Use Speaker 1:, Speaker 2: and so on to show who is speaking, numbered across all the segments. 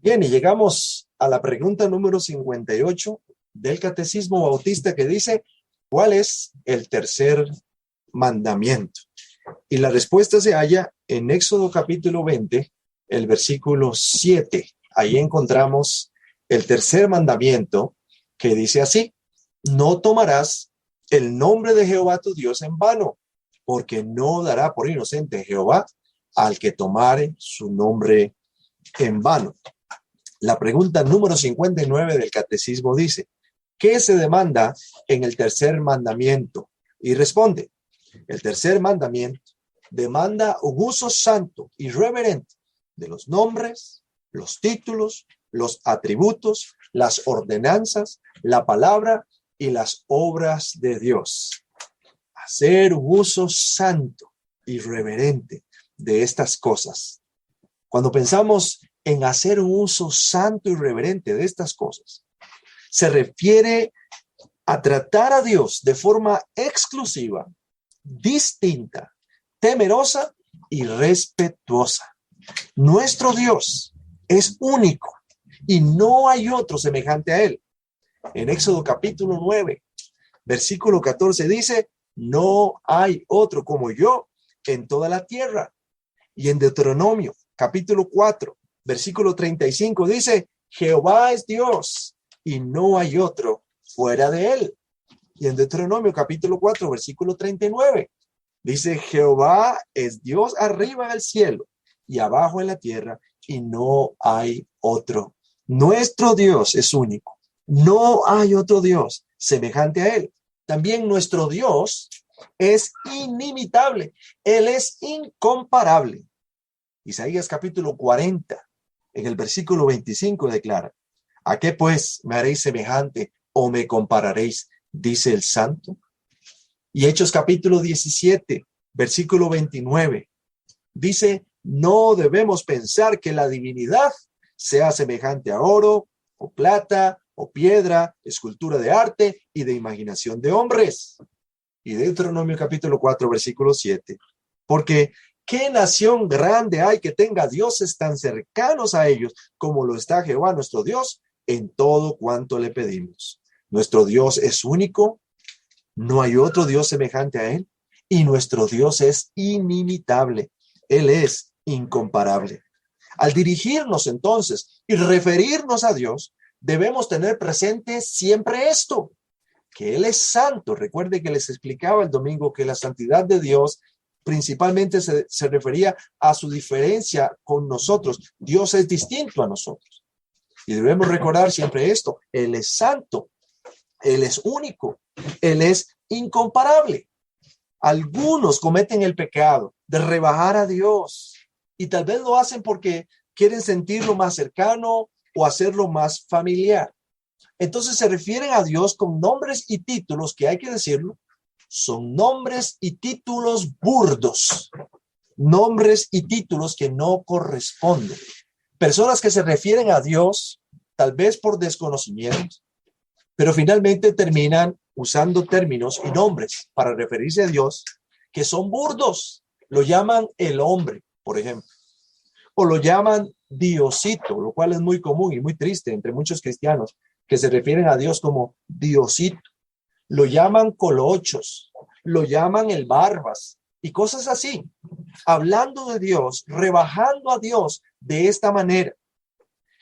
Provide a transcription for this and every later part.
Speaker 1: Bien, y llegamos a la pregunta número 58 del Catecismo Bautista que dice, ¿cuál es el tercer mandamiento? Y la respuesta se halla en Éxodo capítulo 20, el versículo 7. Ahí encontramos el tercer mandamiento que dice así, no tomarás el nombre de Jehová tu Dios en vano, porque no dará por inocente Jehová al que tomare su nombre en vano. La pregunta número 59 del Catecismo dice, ¿qué se demanda en el tercer mandamiento? Y responde, el tercer mandamiento demanda un uso santo y reverente de los nombres, los títulos, los atributos, las ordenanzas, la palabra y las obras de Dios. Hacer un uso santo y reverente de estas cosas. Cuando pensamos en hacer un uso santo y reverente de estas cosas, se refiere a tratar a Dios de forma exclusiva, distinta, temerosa y respetuosa. Nuestro Dios es único y no hay otro semejante a Él. En Éxodo capítulo 9, versículo 14 dice, no hay otro como yo en toda la tierra. Y en Deuteronomio capítulo 4, versículo 35 dice, Jehová es Dios y no hay otro fuera de Él. Y en Deuteronomio capítulo 4, versículo 39, dice, Jehová es Dios arriba en el cielo y abajo en la tierra y no hay otro. Nuestro Dios es único. No hay otro Dios semejante a Él. También nuestro Dios es inimitable. Él es incomparable. Isaías capítulo 40, en el versículo 25 declara, ¿a qué pues me haréis semejante o me compararéis? Dice el santo. Y Hechos capítulo 17, versículo 29, dice, no debemos pensar que la divinidad sea semejante a oro o plata o piedra, escultura de arte y de imaginación de hombres. Y Deuteronomio capítulo 4, versículo 7, porque ¿qué nación grande hay que tenga dioses tan cercanos a ellos como lo está Jehová nuestro Dios en todo cuanto le pedimos? Nuestro Dios es único, no hay otro Dios semejante a Él, y nuestro Dios es inimitable. Él es incomparable. Al dirigirnos entonces y referirnos a Dios, debemos tener presente siempre esto, que Él es santo. Recuerde que les explicaba el domingo que la santidad de Dios principalmente se refería a su diferencia con nosotros. Dios es distinto a nosotros. Y debemos recordar siempre esto. Él es santo. Él es único. Él es incomparable. Algunos cometen el pecado de rebajar a Dios. Y tal vez lo hacen porque quieren sentirlo más cercano o hacerlo más familiar. Entonces se refieren a Dios con nombres y títulos que hay que decirlo. Son nombres y títulos burdos, nombres y títulos que no corresponden. Personas que se refieren a Dios, tal vez por desconocimiento, pero finalmente terminan usando términos y nombres para referirse a Dios que son burdos. Lo llaman el hombre, por ejemplo, o lo llaman Diosito, lo cual es muy común y muy triste entre muchos cristianos que se refieren a Dios como Diosito. Lo llaman colochos, lo llaman el barbas y cosas así, hablando de Dios, rebajando a Dios de esta manera.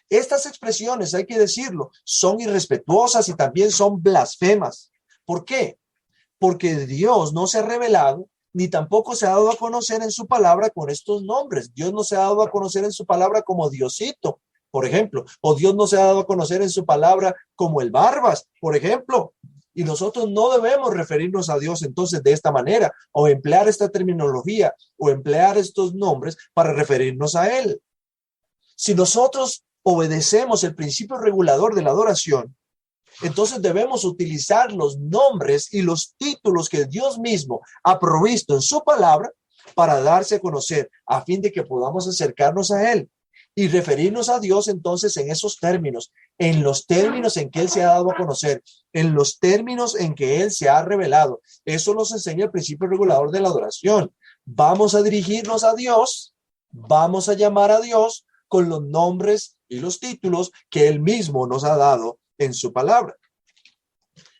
Speaker 1: Estas expresiones, hay que decirlo, son irrespetuosas y también son blasfemas. ¿Por qué? Porque Dios no se ha revelado ni tampoco se ha dado a conocer en su palabra con estos nombres. Dios no se ha dado a conocer en su palabra como Diosito, por ejemplo, o Dios no se ha dado a conocer en su palabra como el barbas, por ejemplo. Y nosotros no debemos referirnos a Dios entonces de esta manera, o emplear esta terminología, o emplear estos nombres para referirnos a Él. Si nosotros obedecemos el principio regulador de la adoración, entonces debemos utilizar los nombres y los títulos que Dios mismo ha provisto en su palabra para darse a conocer, a fin de que podamos acercarnos a Él y referirnos a Dios entonces en esos términos, en los términos en que Él se ha dado a conocer, en los términos en que Él se ha revelado. Eso nos enseña el principio regulador de la adoración. Vamos a dirigirnos a Dios, vamos a llamar a Dios con los nombres y los títulos que Él mismo nos ha dado en su palabra.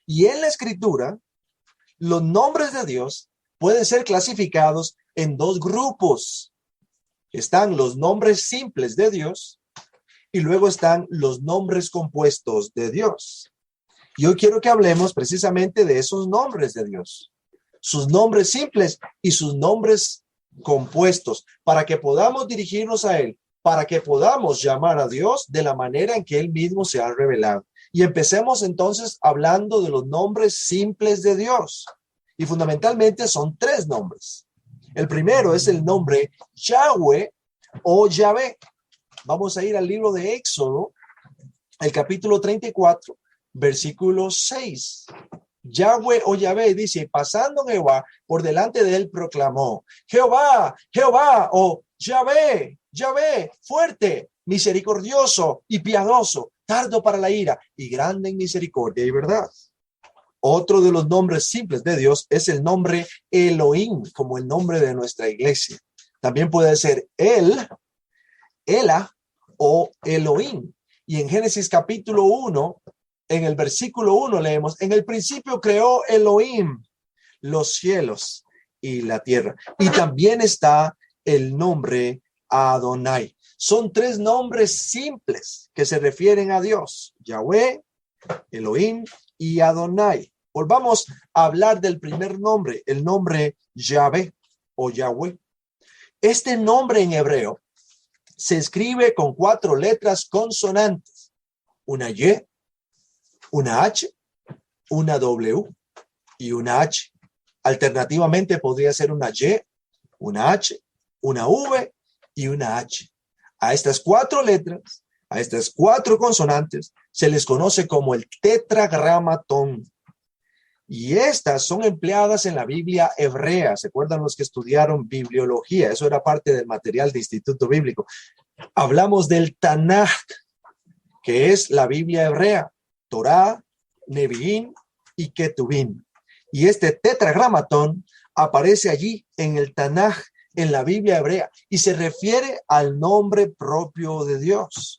Speaker 1: Y en la Escritura, los nombres de Dios pueden ser clasificados en dos grupos. Están los nombres simples de Dios y luego están los nombres compuestos de Dios. Y hoy quiero que hablemos precisamente de esos nombres de Dios, sus nombres simples y sus nombres compuestos, para que podamos dirigirnos a Él, para que podamos llamar a Dios de la manera en que Él mismo se ha revelado. Y empecemos entonces hablando de los nombres simples de Dios. Y fundamentalmente son tres nombres. El primero es el nombre Yahweh o Yahvé. Vamos a ir al libro de Éxodo, el capítulo 34, versículo 6. Yahweh o Yahvé dice, pasando Jehová por delante de él proclamó, Jehová, Jehová, o Yahvé, Yahvé, fuerte, misericordioso y piadoso, tardo para la ira y grande en misericordia y verdad. Otro de los nombres simples de Dios es el nombre Elohim, como el nombre de nuestra iglesia. También puede ser Ela o Elohim. Y en Génesis capítulo 1, en el versículo 1 leemos, en el principio creó Elohim los cielos y la tierra. Y también está el nombre Adonai. Son tres nombres simples que se refieren a Dios, Yahweh, Elohim y Adonai. Volvamos a hablar del primer nombre, el nombre Yahvé o Yahweh. Este nombre en hebreo se escribe con 4 letras consonantes, una Y, una H, una W y una H. Alternativamente podría ser una Y, una H, una V y una H. A estas 4 letras, a estas 4 consonantes, se les conoce como el tetragramatón. Y estas son empleadas en la Biblia hebrea. ¿Se acuerdan los que estudiaron bibliología? Eso era parte del material de Instituto Bíblico. Hablamos del Tanaj, que es la Biblia hebrea, Torá, Neviín y Ketubín. Y este tetragramatón aparece allí en el Tanaj, en la Biblia hebrea, y se refiere al nombre propio de Dios.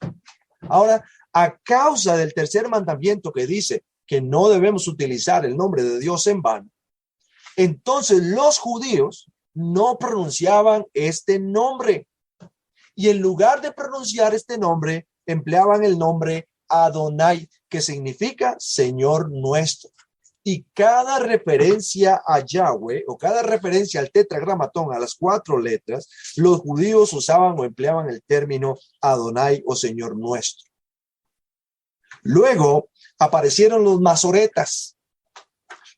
Speaker 1: Ahora, a causa del tercer mandamiento que dice que no debemos utilizar el nombre de Dios en vano, entonces los judíos no pronunciaban este nombre. Y en lugar de pronunciar este nombre, empleaban el nombre Adonai, que significa Señor nuestro. Y cada referencia a Yahweh o cada referencia al tetragramatón, a las 4 letras, los judíos usaban o empleaban el término Adonai o Señor nuestro. Luego aparecieron los masoretas.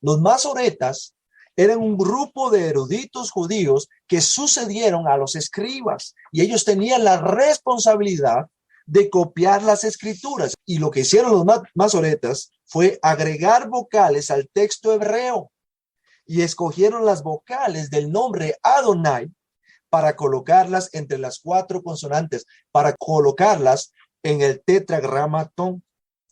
Speaker 1: Los masoretas eran un grupo de eruditos judíos que sucedieron a los escribas y ellos tenían la responsabilidad de copiar las escrituras. Y lo que hicieron los masoretas fue agregar vocales al texto hebreo y escogieron las vocales del nombre Adonai para colocarlas entre las 4 consonantes, para colocarlas en el tetragramatón,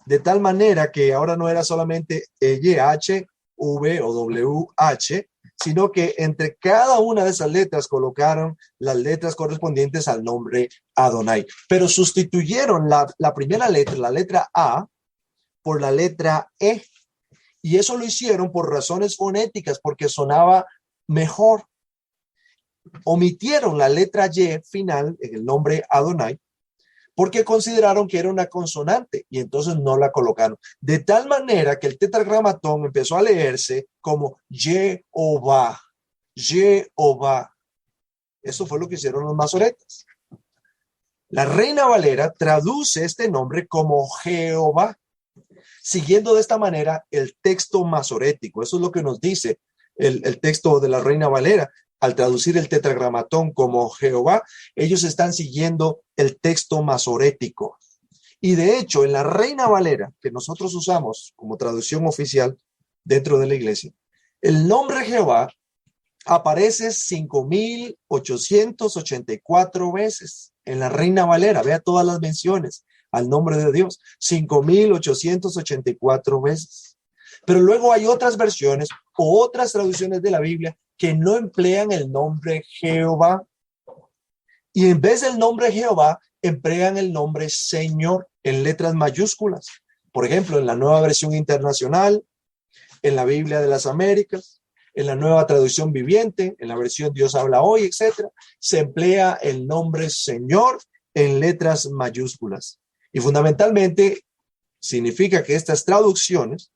Speaker 1: de tal manera que ahora no era solamente YH, V o WH, sino que entre cada una de esas letras colocaron las letras correspondientes al nombre Adonai. Pero sustituyeron la primera letra, la letra A, por la letra E. Y eso lo hicieron por razones fonéticas, porque sonaba mejor. Omitieron la letra Y final en el nombre Adonai, porque consideraron que era una consonante y entonces no la colocaron. De tal manera que el tetragramatón empezó a leerse como Jehová, Jehová. Eso fue lo que hicieron los masoretas. La Reina Valera traduce este nombre como Jehová, siguiendo de esta manera el texto masorético. Eso es lo que nos dice el texto de la Reina Valera. Al traducir el tetragramatón como Jehová, ellos están siguiendo el texto masorético. Y de hecho, en la Reina Valera, que nosotros usamos como traducción oficial dentro de la iglesia, el nombre Jehová aparece 5,884 veces en la Reina Valera. Vea todas las menciones al nombre de Dios, 5,884 veces. Pero luego hay otras versiones o otras traducciones de la Biblia que no emplean el nombre Jehová. Y en vez del nombre Jehová, emplean el nombre Señor en letras mayúsculas. Por ejemplo, en la Nueva Versión Internacional, en la Biblia de las Américas, en la Nueva Traducción Viviente, en la versión Dios habla hoy, etcétera, se emplea el nombre Señor en letras mayúsculas. Y fundamentalmente significa que estas traducciones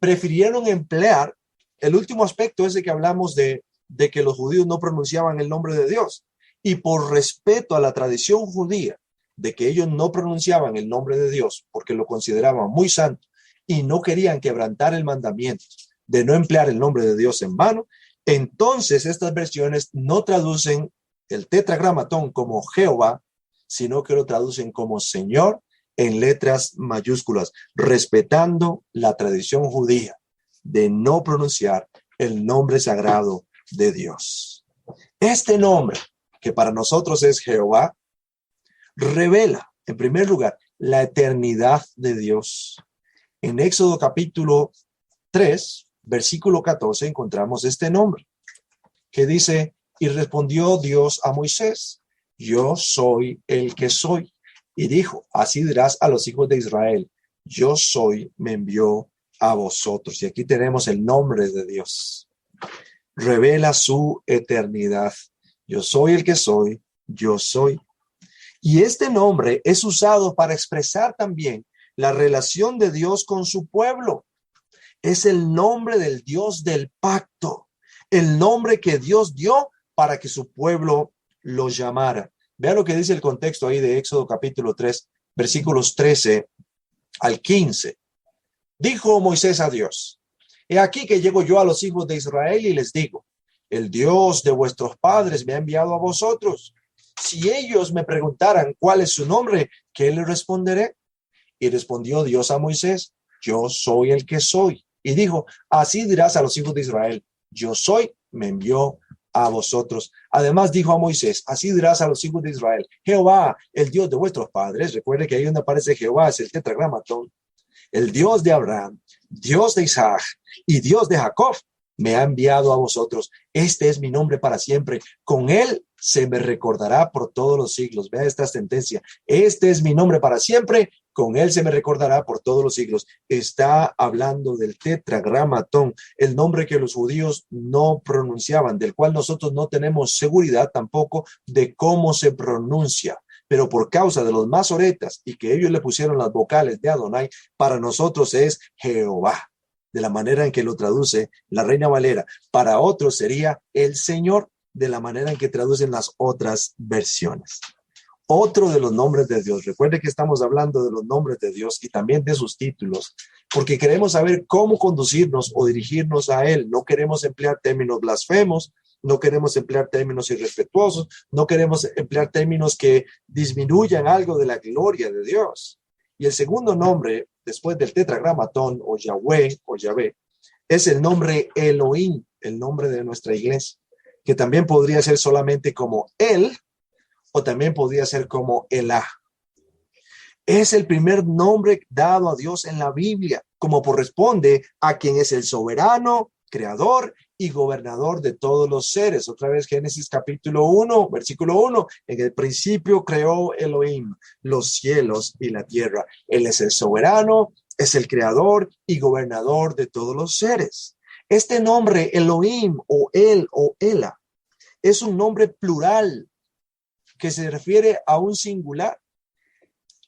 Speaker 1: prefirieron emplear el último aspecto ese que hablamos de que los judíos no pronunciaban el nombre de Dios. Y por respeto a la tradición judía de que ellos no pronunciaban el nombre de Dios porque lo consideraban muy santo y no querían quebrantar el mandamiento de no emplear el nombre de Dios en vano, entonces estas versiones no traducen el tetragramatón como Jehová, sino que lo traducen como Señor en letras mayúsculas, respetando la tradición judía de no pronunciar el nombre sagrado de Dios. Este nombre, que para nosotros es Jehová, revela, en primer lugar, la eternidad de Dios. En Éxodo capítulo 3, versículo 14, encontramos este nombre, que dice, y respondió Dios a Moisés, yo soy el que soy. Y dijo, así dirás a los hijos de Israel, yo soy, me envió a vosotros. Y aquí tenemos el nombre de Dios. Revela su eternidad. Yo soy el que soy, yo soy. Y este nombre es usado para expresar también la relación de Dios con su pueblo. Es el nombre del Dios del pacto, el nombre que Dios dio para que su pueblo lo llamara. Vean lo que dice el contexto ahí de Éxodo capítulo 3, versículos 13 al 15. Dijo Moisés a Dios, he aquí que llego yo a los hijos de Israel y les digo, el Dios de vuestros padres me ha enviado a vosotros. Si ellos me preguntaran cuál es su nombre, ¿qué les responderé? Y respondió Dios a Moisés, yo soy el que soy. Y dijo, así dirás a los hijos de Israel, yo soy, me envió a vosotros. Además dijo a Moisés, así dirás a los hijos de Israel, Jehová, el Dios de vuestros padres. Recuerde que ahí donde aparece Jehová es el tetragramatón. El Dios de Abraham, Dios de Isaac y Dios de Jacob me ha enviado a vosotros. Este es mi nombre para siempre. Con él se me recordará por todos los siglos. Vea esta sentencia. Este es mi nombre para siempre. Con él se me recordará por todos los siglos. Está hablando del tetragramatón, el nombre que los judíos no pronunciaban, del cual nosotros no tenemos seguridad tampoco de cómo se pronuncia. Pero por causa de los masoretas y que ellos le pusieron las vocales de Adonai, para nosotros es Jehová, de la manera en que lo traduce la Reina Valera. Para otros sería el Señor, de la manera en que traducen las otras versiones. Otro de los nombres de Dios. Recuerde que estamos hablando de los nombres de Dios y también de sus títulos, porque queremos saber cómo conducirnos o dirigirnos a Él. No queremos emplear términos blasfemos, no queremos emplear términos irrespetuosos, no queremos emplear términos que disminuyan algo de la gloria de Dios. Y el segundo nombre, después del tetragramatón o Yahweh o Yahvé, es el nombre Elohim, el nombre de nuestra iglesia, que también podría ser solamente como Él o también podría ser como Elah. Es el primer nombre dado a Dios en la Biblia, como corresponde a quien es el soberano, creador y gobernador de todos los seres. Otra vez Génesis capítulo 1, versículo 1. En el principio creó Elohim los cielos y la tierra. Él es el soberano, es el creador y gobernador de todos los seres. Este nombre Elohim o El o Ela es un nombre plural que se refiere a un singular.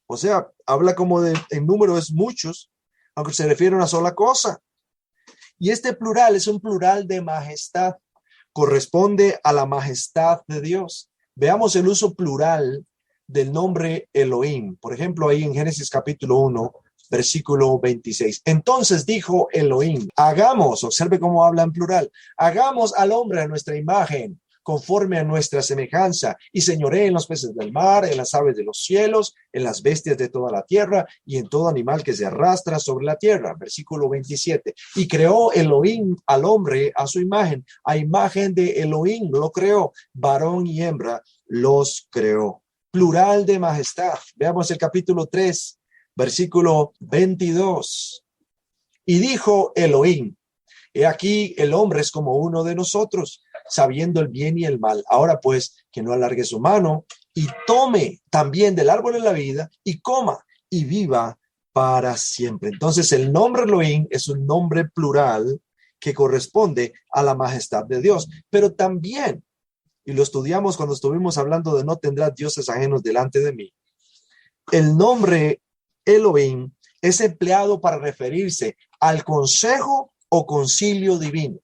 Speaker 1: O sea, habla como en número es muchos, aunque se refiere a una sola cosa. Y este plural es un plural de majestad, corresponde a la majestad de Dios. Veamos el uso plural del nombre Elohim. Por ejemplo, ahí en Génesis capítulo 1, versículo 26. Entonces dijo Elohim, hagamos, observe cómo habla en plural, hagamos al hombre a nuestra imagen, conforme a nuestra semejanza, y señoree en los peces del mar, en las aves de los cielos, en las bestias de toda la tierra, y en todo animal que se arrastra sobre la tierra. Versículo 27. Y creó Elohim al hombre a su imagen. A imagen de Elohim lo creó. Varón y hembra los creó. Plural de majestad. Veamos el capítulo 3, versículo 22. Y dijo Elohim, he aquí el hombre es como uno de nosotros, sabiendo el bien y el mal. Ahora pues, que no alargue su mano y tome también del árbol de la vida y coma y viva para siempre. Entonces el nombre Elohim es un nombre plural que corresponde a la majestad de Dios, pero también, y lo estudiamos cuando estuvimos hablando de no tendrás dioses ajenos delante de mí, el nombre Elohim es empleado para referirse al consejo o concilio divino.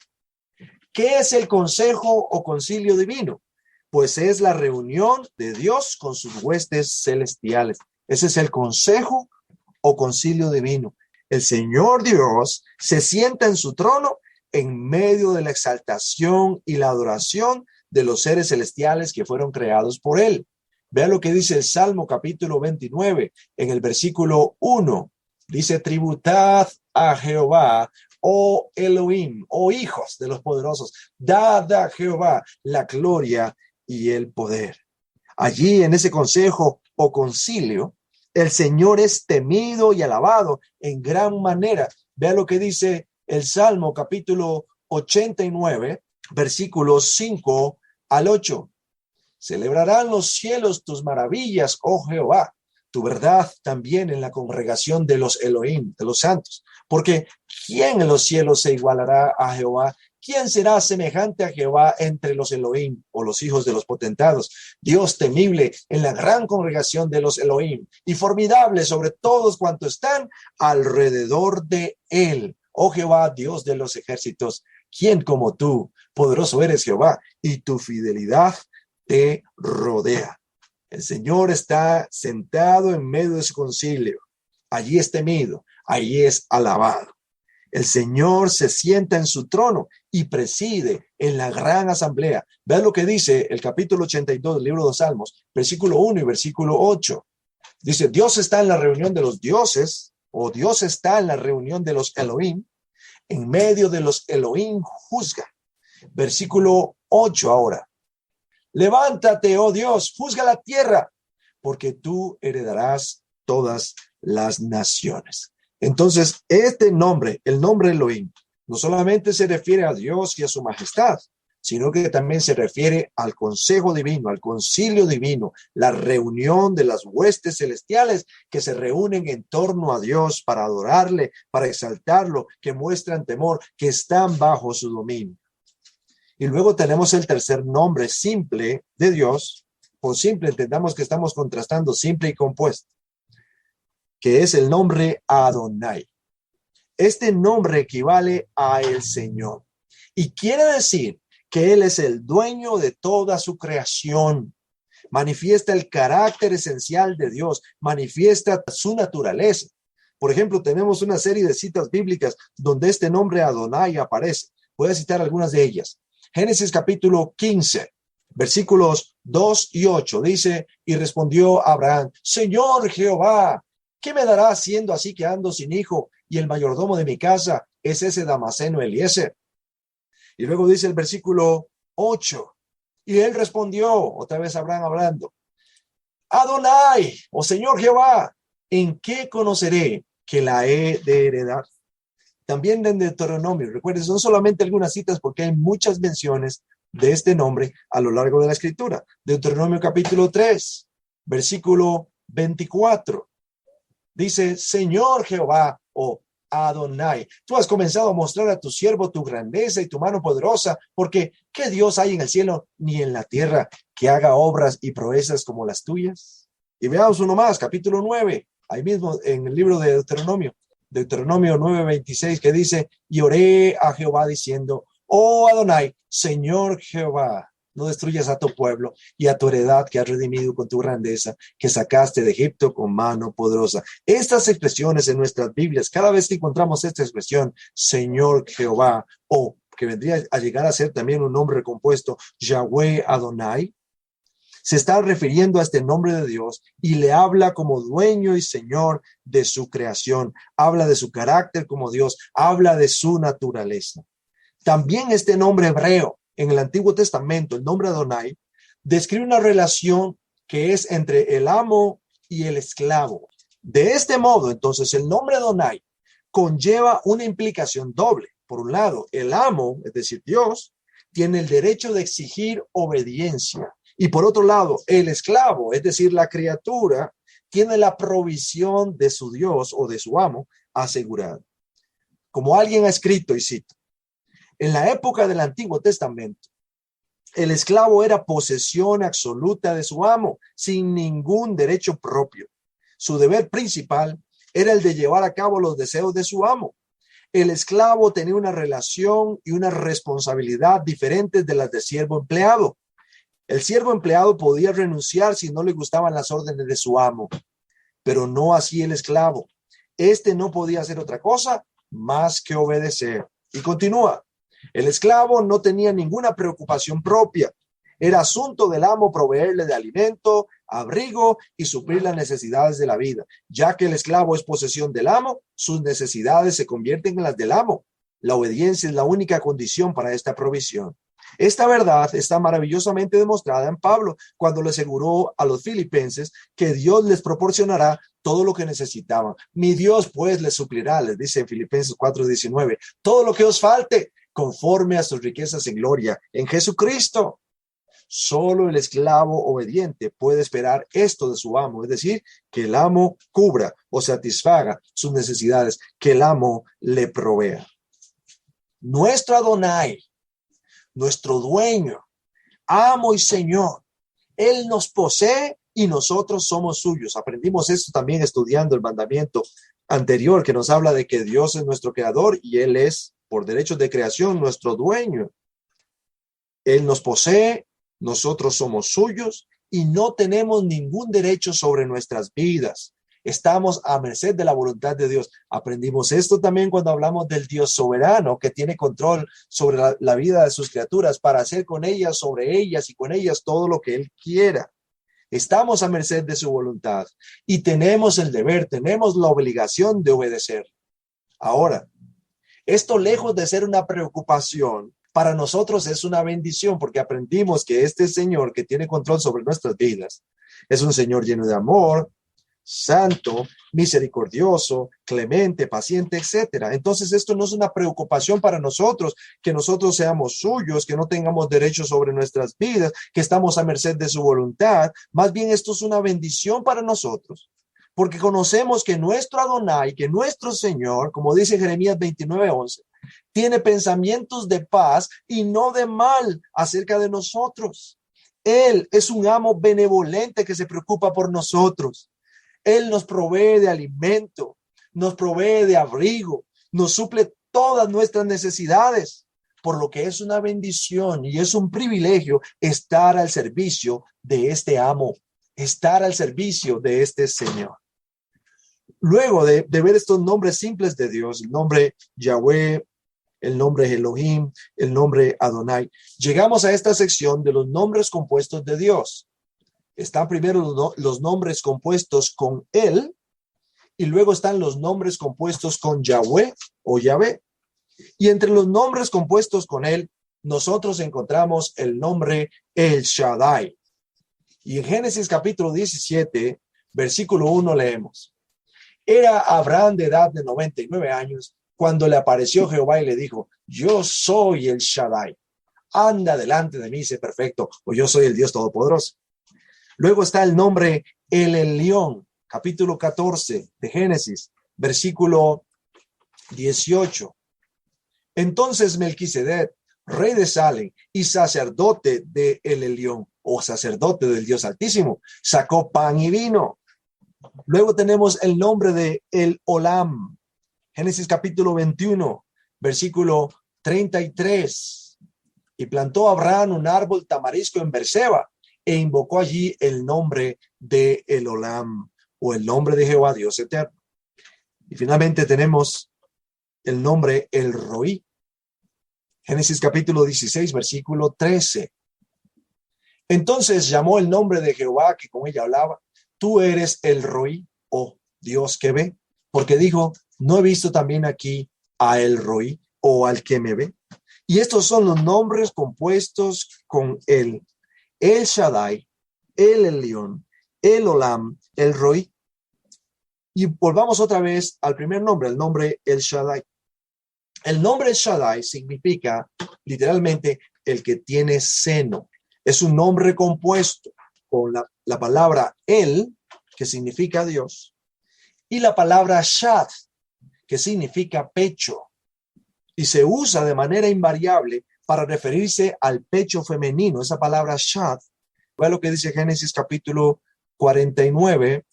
Speaker 1: ¿Qué es el consejo o concilio divino? Pues es la reunión de Dios con sus huestes celestiales. Ese es el consejo o concilio divino. El Señor Dios se sienta en su trono en medio de la exaltación y la adoración de los seres celestiales que fueron creados por él. Vea lo que dice el Salmo capítulo 29 en el versículo 1. Dice, tributad a Jehová, oh Elohim, oh hijos de los poderosos, dad a Jehová la gloria y el poder. Allí en ese consejo o concilio, el Señor es temido y alabado en gran manera. Vea lo que dice el Salmo capítulo 89, versículos 5 al 8. Celebrarán los cielos tus maravillas, oh Jehová, tu verdad también en la congregación de los Elohim, de los santos. Porque ¿quién en los cielos se igualará a Jehová? ¿Quién será semejante a Jehová entre los Elohim o los hijos de los potentados? Dios temible en la gran congregación de los Elohim y formidable sobre todos cuantos están alrededor de él. Oh Jehová, Dios de los ejércitos, ¿quién como tú? Poderoso eres Jehová y tu fidelidad te rodea. El Señor está sentado en medio de su concilio. Allí es temido, allí es alabado. El Señor se sienta en su trono y preside en la gran asamblea. Vean lo que dice el capítulo 82 del libro de los Salmos, versículo 1 y versículo 8. Dice, Dios está en la reunión de los dioses, o Dios está en la reunión de los Elohim. En medio de los Elohim juzga. Versículo 8 ahora. Levántate, oh Dios, juzga la tierra, porque tú heredarás todas las naciones. Entonces, este nombre, el nombre Elohim, no solamente se refiere a Dios y a su majestad, sino que también se refiere al consejo divino, al concilio divino, la reunión de las huestes celestiales que se reúnen en torno a Dios para adorarle, para exaltarlo, que muestran temor, que están bajo su dominio. Y luego tenemos el tercer nombre simple de Dios. Por simple entendamos que estamos contrastando simple y compuesto, que es el nombre Adonai. Este nombre equivale a el Señor y quiere decir que Él es el dueño de toda su creación. Manifiesta el carácter esencial de Dios, manifiesta su naturaleza. Por ejemplo, tenemos una serie de citas bíblicas donde este nombre Adonai aparece. Voy a citar algunas de ellas. Génesis capítulo 15, versículos 2 y 8, dice, y respondió Abraham, Señor Jehová, ¿qué me darás siendo así que ando sin hijo y el mayordomo de mi casa es ese Damaseno Eliezer? Y luego dice el versículo 8, y él respondió, otra vez Abraham hablando, Adonai, oh Señor Jehová, ¿en qué conoceré que la he de heredar? También en Deuteronomio, recuerden, son solamente algunas citas porque hay muchas menciones de este nombre a lo largo de la escritura. Deuteronomio capítulo 3, versículo 24. Dice, Señor Jehová, o Adonai, tú has comenzado a mostrar a tu siervo tu grandeza y tu mano poderosa, porque ¿qué Dios hay en el cielo ni en la tierra que haga obras y proezas como las tuyas? Y veamos uno más, capítulo 9, ahí mismo en el libro de Deuteronomio. Deuteronomio 9:26 que dice, y oré a Jehová diciendo, oh Adonai, Señor Jehová, no destruyas a tu pueblo y a tu heredad que has redimido con tu grandeza, que sacaste de Egipto con mano poderosa. Estas expresiones en nuestras Biblias, cada vez que encontramos esta expresión, Señor Jehová, o que vendría a llegar a ser también un nombre compuesto, Yahweh Adonai, se está refiriendo a este nombre de Dios y le habla como dueño y señor de su creación. Habla de su carácter como Dios, habla de su naturaleza. También este nombre hebreo en el Antiguo Testamento, el nombre Adonai, describe una relación que es entre el amo y el esclavo. De este modo, entonces, el nombre Adonai conlleva una implicación doble. Por un lado, el amo, es decir, Dios, tiene el derecho de exigir obediencia Y por otro lado, el esclavo, es decir, la criatura, tiene la provisión de su Dios o de su amo asegurada. Como alguien ha escrito, y cito, en la época del Antiguo Testamento, el esclavo era posesión absoluta de su amo, sin ningún derecho propio. Su deber principal era el de llevar a cabo los deseos de su amo. El esclavo tenía una relación y una responsabilidad diferentes de las de siervo empleado. El siervo empleado podía renunciar si no le gustaban las órdenes de su amo, pero no así el esclavo. Este no podía hacer otra cosa más que obedecer. Y continúa. El esclavo no tenía ninguna preocupación propia. Era asunto del amo proveerle de alimento, abrigo y suplir las necesidades de la vida. Ya que el esclavo es posesión del amo, sus necesidades se convierten en las del amo. La obediencia es la única condición para esta provisión. Esta verdad está maravillosamente demostrada en Pablo cuando le aseguró a los filipenses que Dios les proporcionará todo lo que necesitaban. Mi Dios pues les suplirá, les dice en Filipenses 4:19, todo lo que os falte conforme a sus riquezas en gloria en Jesucristo. Solo el esclavo obediente puede esperar esto de su amo, es decir, que el amo cubra o satisfaga sus necesidades, que el amo le provea. Nuestro Adonai, nuestro dueño, amo y Señor, Él nos posee y nosotros somos suyos. Aprendimos esto también estudiando el mandamiento anterior que nos habla de que Dios es nuestro creador y Él es, por derechos de creación, nuestro dueño. Él nos posee, nosotros somos suyos y no tenemos ningún derecho sobre nuestras vidas. Estamos a merced de la voluntad de Dios. Aprendimos esto también cuando hablamos del Dios soberano que tiene control sobre la vida de sus criaturas para hacer con ellas, sobre ellas y con ellas todo lo que Él quiera. Estamos a merced de su voluntad y tenemos el deber, tenemos la obligación de obedecer. Ahora, esto lejos de ser una preocupación, para nosotros es una bendición porque aprendimos que este Señor que tiene control sobre nuestras vidas es un Señor lleno de amor, santo, misericordioso, clemente, paciente, etcétera. Entonces esto no es una preocupación para nosotros, que nosotros seamos suyos, que no tengamos derecho sobre nuestras vidas, que estamos a merced de su voluntad. Más bien esto es una bendición para nosotros, porque conocemos que nuestro Adonai, que nuestro Señor, como dice Jeremías 29:11, tiene pensamientos de paz y no de mal acerca de nosotros. Él es un amo benevolente que se preocupa por nosotros. Él nos provee de alimento, nos provee de abrigo, nos suple todas nuestras necesidades, por lo que es una bendición y es un privilegio estar al servicio de este amo, estar al servicio de este Señor. Luego de ver estos nombres simples de Dios, el nombre Yahweh, el nombre Elohim, el nombre Adonai, llegamos a esta sección de los nombres compuestos de Dios. Están primero los nombres compuestos con Él y luego están los nombres compuestos con Yahweh o Yahvé. Y entre los nombres compuestos con Él, nosotros encontramos el nombre El Shaddai. Y en Génesis capítulo 17, versículo 1 leemos: Era Abraham de edad de 99 años cuando le apareció Jehová y le dijo: Yo soy el Shaddai, anda delante de mí y sé perfecto, o yo soy el Dios Todopoderoso. Luego está el nombre El Elyon, capítulo 14 de Génesis, versículo 18. Entonces Melquisedec, rey de Salem y sacerdote de El Elyon, o sacerdote del Dios Altísimo, sacó pan y vino. Luego tenemos el nombre de El Olam, Génesis capítulo 21, versículo 33. Y plantó Abraham un árbol tamarisco en Berseba e invocó allí el nombre de El Olam, o el nombre de Jehová Dios eterno. Y finalmente tenemos el nombre El Roí, Génesis capítulo 16, versículo 13. Entonces llamó el nombre de Jehová que con ella hablaba: Tú eres El Roí, o Dios que ve, porque dijo: No he visto también aquí a El Roí, o al que me ve. Y estos son los nombres compuestos con Él: El Shaddai, El Elyon, El Olam, El Roí. Y volvamos otra vez al primer nombre, el nombre El Shaddai. El nombre El Shaddai significa literalmente el que tiene seno. Es un nombre compuesto con la palabra El, que significa Dios, y la palabra Shad, que significa pecho, y se usa de manera invariable para referirse al pecho femenino. Esa palabra Shad, vea lo que dice Génesis capítulo 49,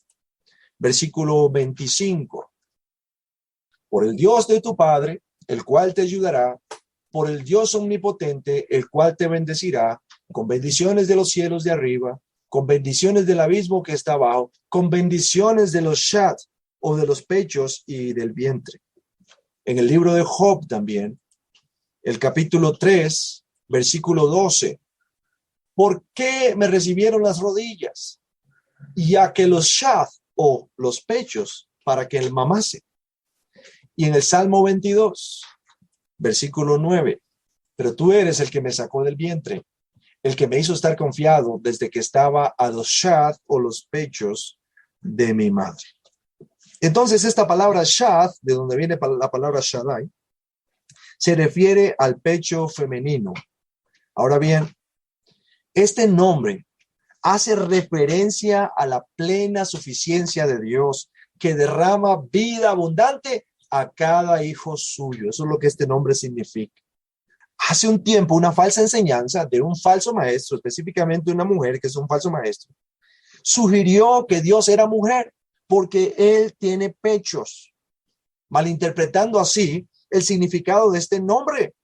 Speaker 1: versículo 25. Por el Dios de tu padre, el cual te ayudará, por el Dios omnipotente, el cual te bendecirá, con bendiciones de los cielos de arriba, con bendiciones del abismo que está abajo, con bendiciones de los Shad, o de los pechos y del vientre. En el libro de Job también, el capítulo 3, versículo 12. ¿Por qué me recibieron las rodillas? Ya que los Shad, o los pechos, para que él mamase. Y en el Salmo 22, versículo 9. Pero tú eres el que me sacó del vientre, el que me hizo estar confiado desde que estaba a los Shad, o los pechos de mi madre. Entonces, esta palabra Shad, de donde viene la palabra Shaddai, se refiere al pecho femenino. Ahora bien, este nombre hace referencia a la plena suficiencia de Dios, que derrama vida abundante a cada hijo suyo. Eso es lo que este nombre significa. Hace un tiempo, una falsa enseñanza de un falso maestro, específicamente una mujer que es un falso maestro, sugirió que Dios era mujer porque él tiene pechos, malinterpretando así el significado de este nombre.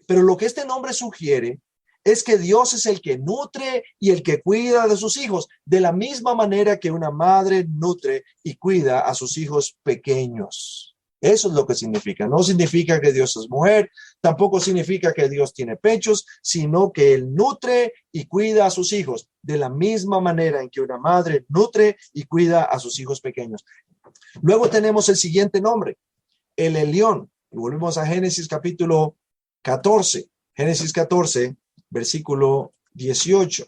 Speaker 1: Pero lo que este nombre sugiere es que Dios es el que nutre y el que cuida de sus hijos, de la misma manera que una madre nutre y cuida a sus hijos pequeños. Eso es lo que significa. No significa que Dios es mujer, tampoco significa que Dios tiene pechos, sino que Él nutre y cuida a sus hijos de la misma manera en que una madre nutre y cuida a sus hijos pequeños. Luego tenemos el siguiente nombre, el Elión. Y volvemos a Génesis capítulo 14. Génesis 14, versículo 18.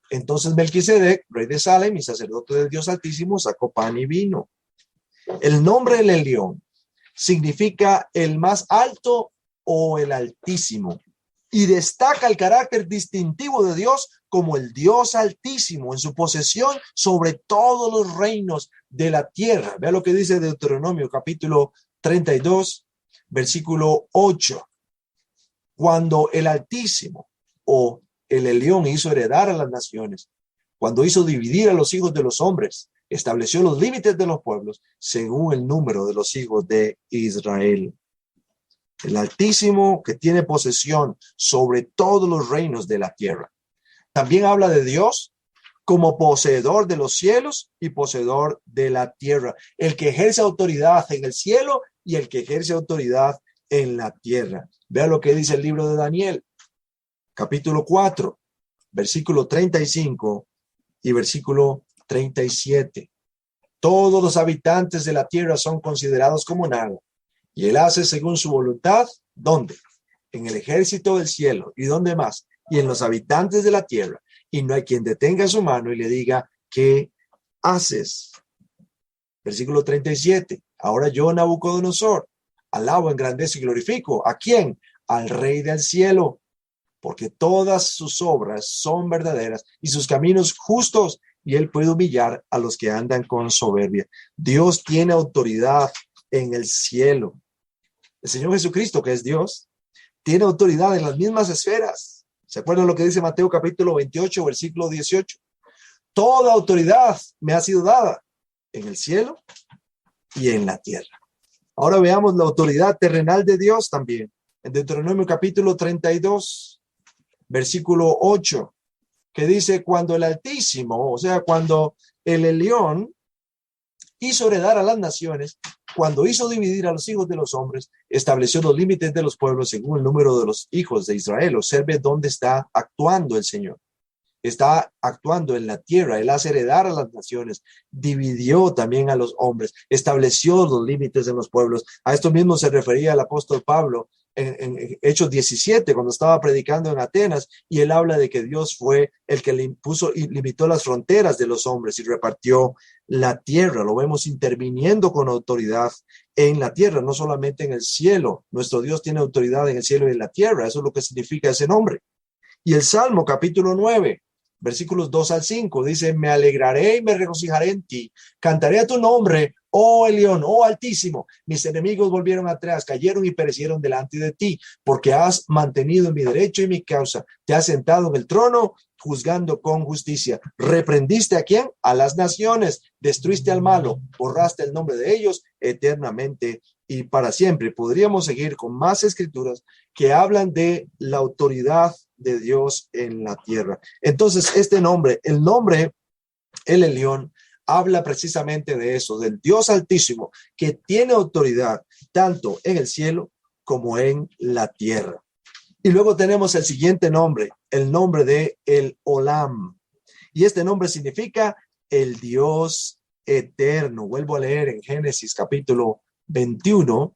Speaker 1: Entonces Melquisedec, rey de Salem y sacerdote del Dios Altísimo, sacó pan y vino. El nombre del Elión significa el más alto o el altísimo, y destaca el carácter distintivo de Dios como el Dios altísimo en su posesión sobre todos los reinos de la tierra. Vea lo que dice Deuteronomio capítulo 32, versículo 8. Cuando el Altísimo o el Elión hizo heredar a las naciones, cuando hizo dividir a los hijos de los hombres, estableció los límites de los pueblos según el número de los hijos de Israel. El Altísimo que tiene posesión sobre todos los reinos de la tierra. También habla de Dios como poseedor de los cielos y poseedor de la tierra. El que ejerce autoridad en el cielo y el que ejerce autoridad en la tierra. Vea lo que dice el libro de Daniel, capítulo 4, versículo 35 y versículo 37. Todos los habitantes de la tierra son considerados como nada, y él hace según su voluntad, ¿dónde? En el ejército del cielo. ¿Y dónde más? Y en los habitantes de la tierra. Y no hay quien detenga su mano y le diga, ¿qué haces? Versículo 37. Ahora yo, Nabucodonosor, alabo, engrandezco y glorifico. ¿A quién? Al Rey del cielo, porque todas sus obras son verdaderas y sus caminos justos, y él puede humillar a los que andan con soberbia. Dios tiene autoridad en el cielo. El Señor Jesucristo, que es Dios, tiene autoridad en las mismas esferas. ¿Se acuerdan lo que dice Mateo capítulo 28, versículo 18? Toda autoridad me ha sido dada en el cielo y en la tierra. Ahora veamos la autoridad terrenal de Dios también. En Deuteronomio capítulo 32, versículo 8, que dice, cuando el Altísimo, o sea, cuando el Elión hizo heredar a las naciones, cuando hizo dividir a los hijos de los hombres, estableció los límites de los pueblos según el número de los hijos de Israel. Observe dónde está actuando el Señor. Está actuando en la tierra. Él hace heredar a las naciones, dividió también a los hombres, estableció los límites en los pueblos. A esto mismo se refería el apóstol Pablo en Hechos 17, cuando estaba predicando en Atenas, y él habla de que Dios fue el que le impuso y limitó las fronteras de los hombres y repartió la tierra. Lo vemos interviniendo con autoridad en la tierra, no solamente en el cielo. Nuestro Dios tiene autoridad en el cielo y en la tierra. Eso es lo que significa ese nombre. Y el Salmo capítulo 9, versículos 2 al 5, dice, me alegraré y me regocijaré en ti, cantaré a tu nombre, oh Elión, oh Altísimo, mis enemigos volvieron atrás, cayeron y perecieron delante de ti, porque has mantenido mi derecho y mi causa, te has sentado en el trono, juzgando con justicia. ¿Reprendiste a quién? A las naciones, destruiste al malo, borraste el nombre de ellos eternamente y para siempre. Podríamos seguir con más escrituras que hablan de la autoridad de Dios en la tierra. Entonces, este nombre, el nombre, el Elión, habla precisamente de eso, del Dios Altísimo, que tiene autoridad tanto en el cielo como en la tierra. Y luego tenemos el siguiente nombre, el nombre de el Olam. Y este nombre significa el Dios eterno. Vuelvo a leer en Génesis capítulo 21,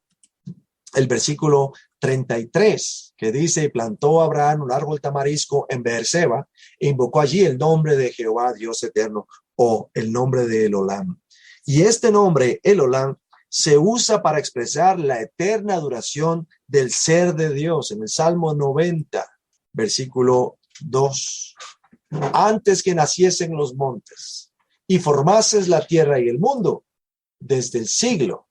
Speaker 1: el versículo 33, que dice, y plantó Abraham un árbol tamarisco en Beerseba, e invocó allí el nombre de Jehová, Dios eterno, o el nombre de el Olam. Y este nombre, el Olam, se usa para expresar la eterna duración del ser de Dios. En el Salmo 90, versículo 2. Antes que naciesen los montes y formases la tierra y el mundo, desde el siglo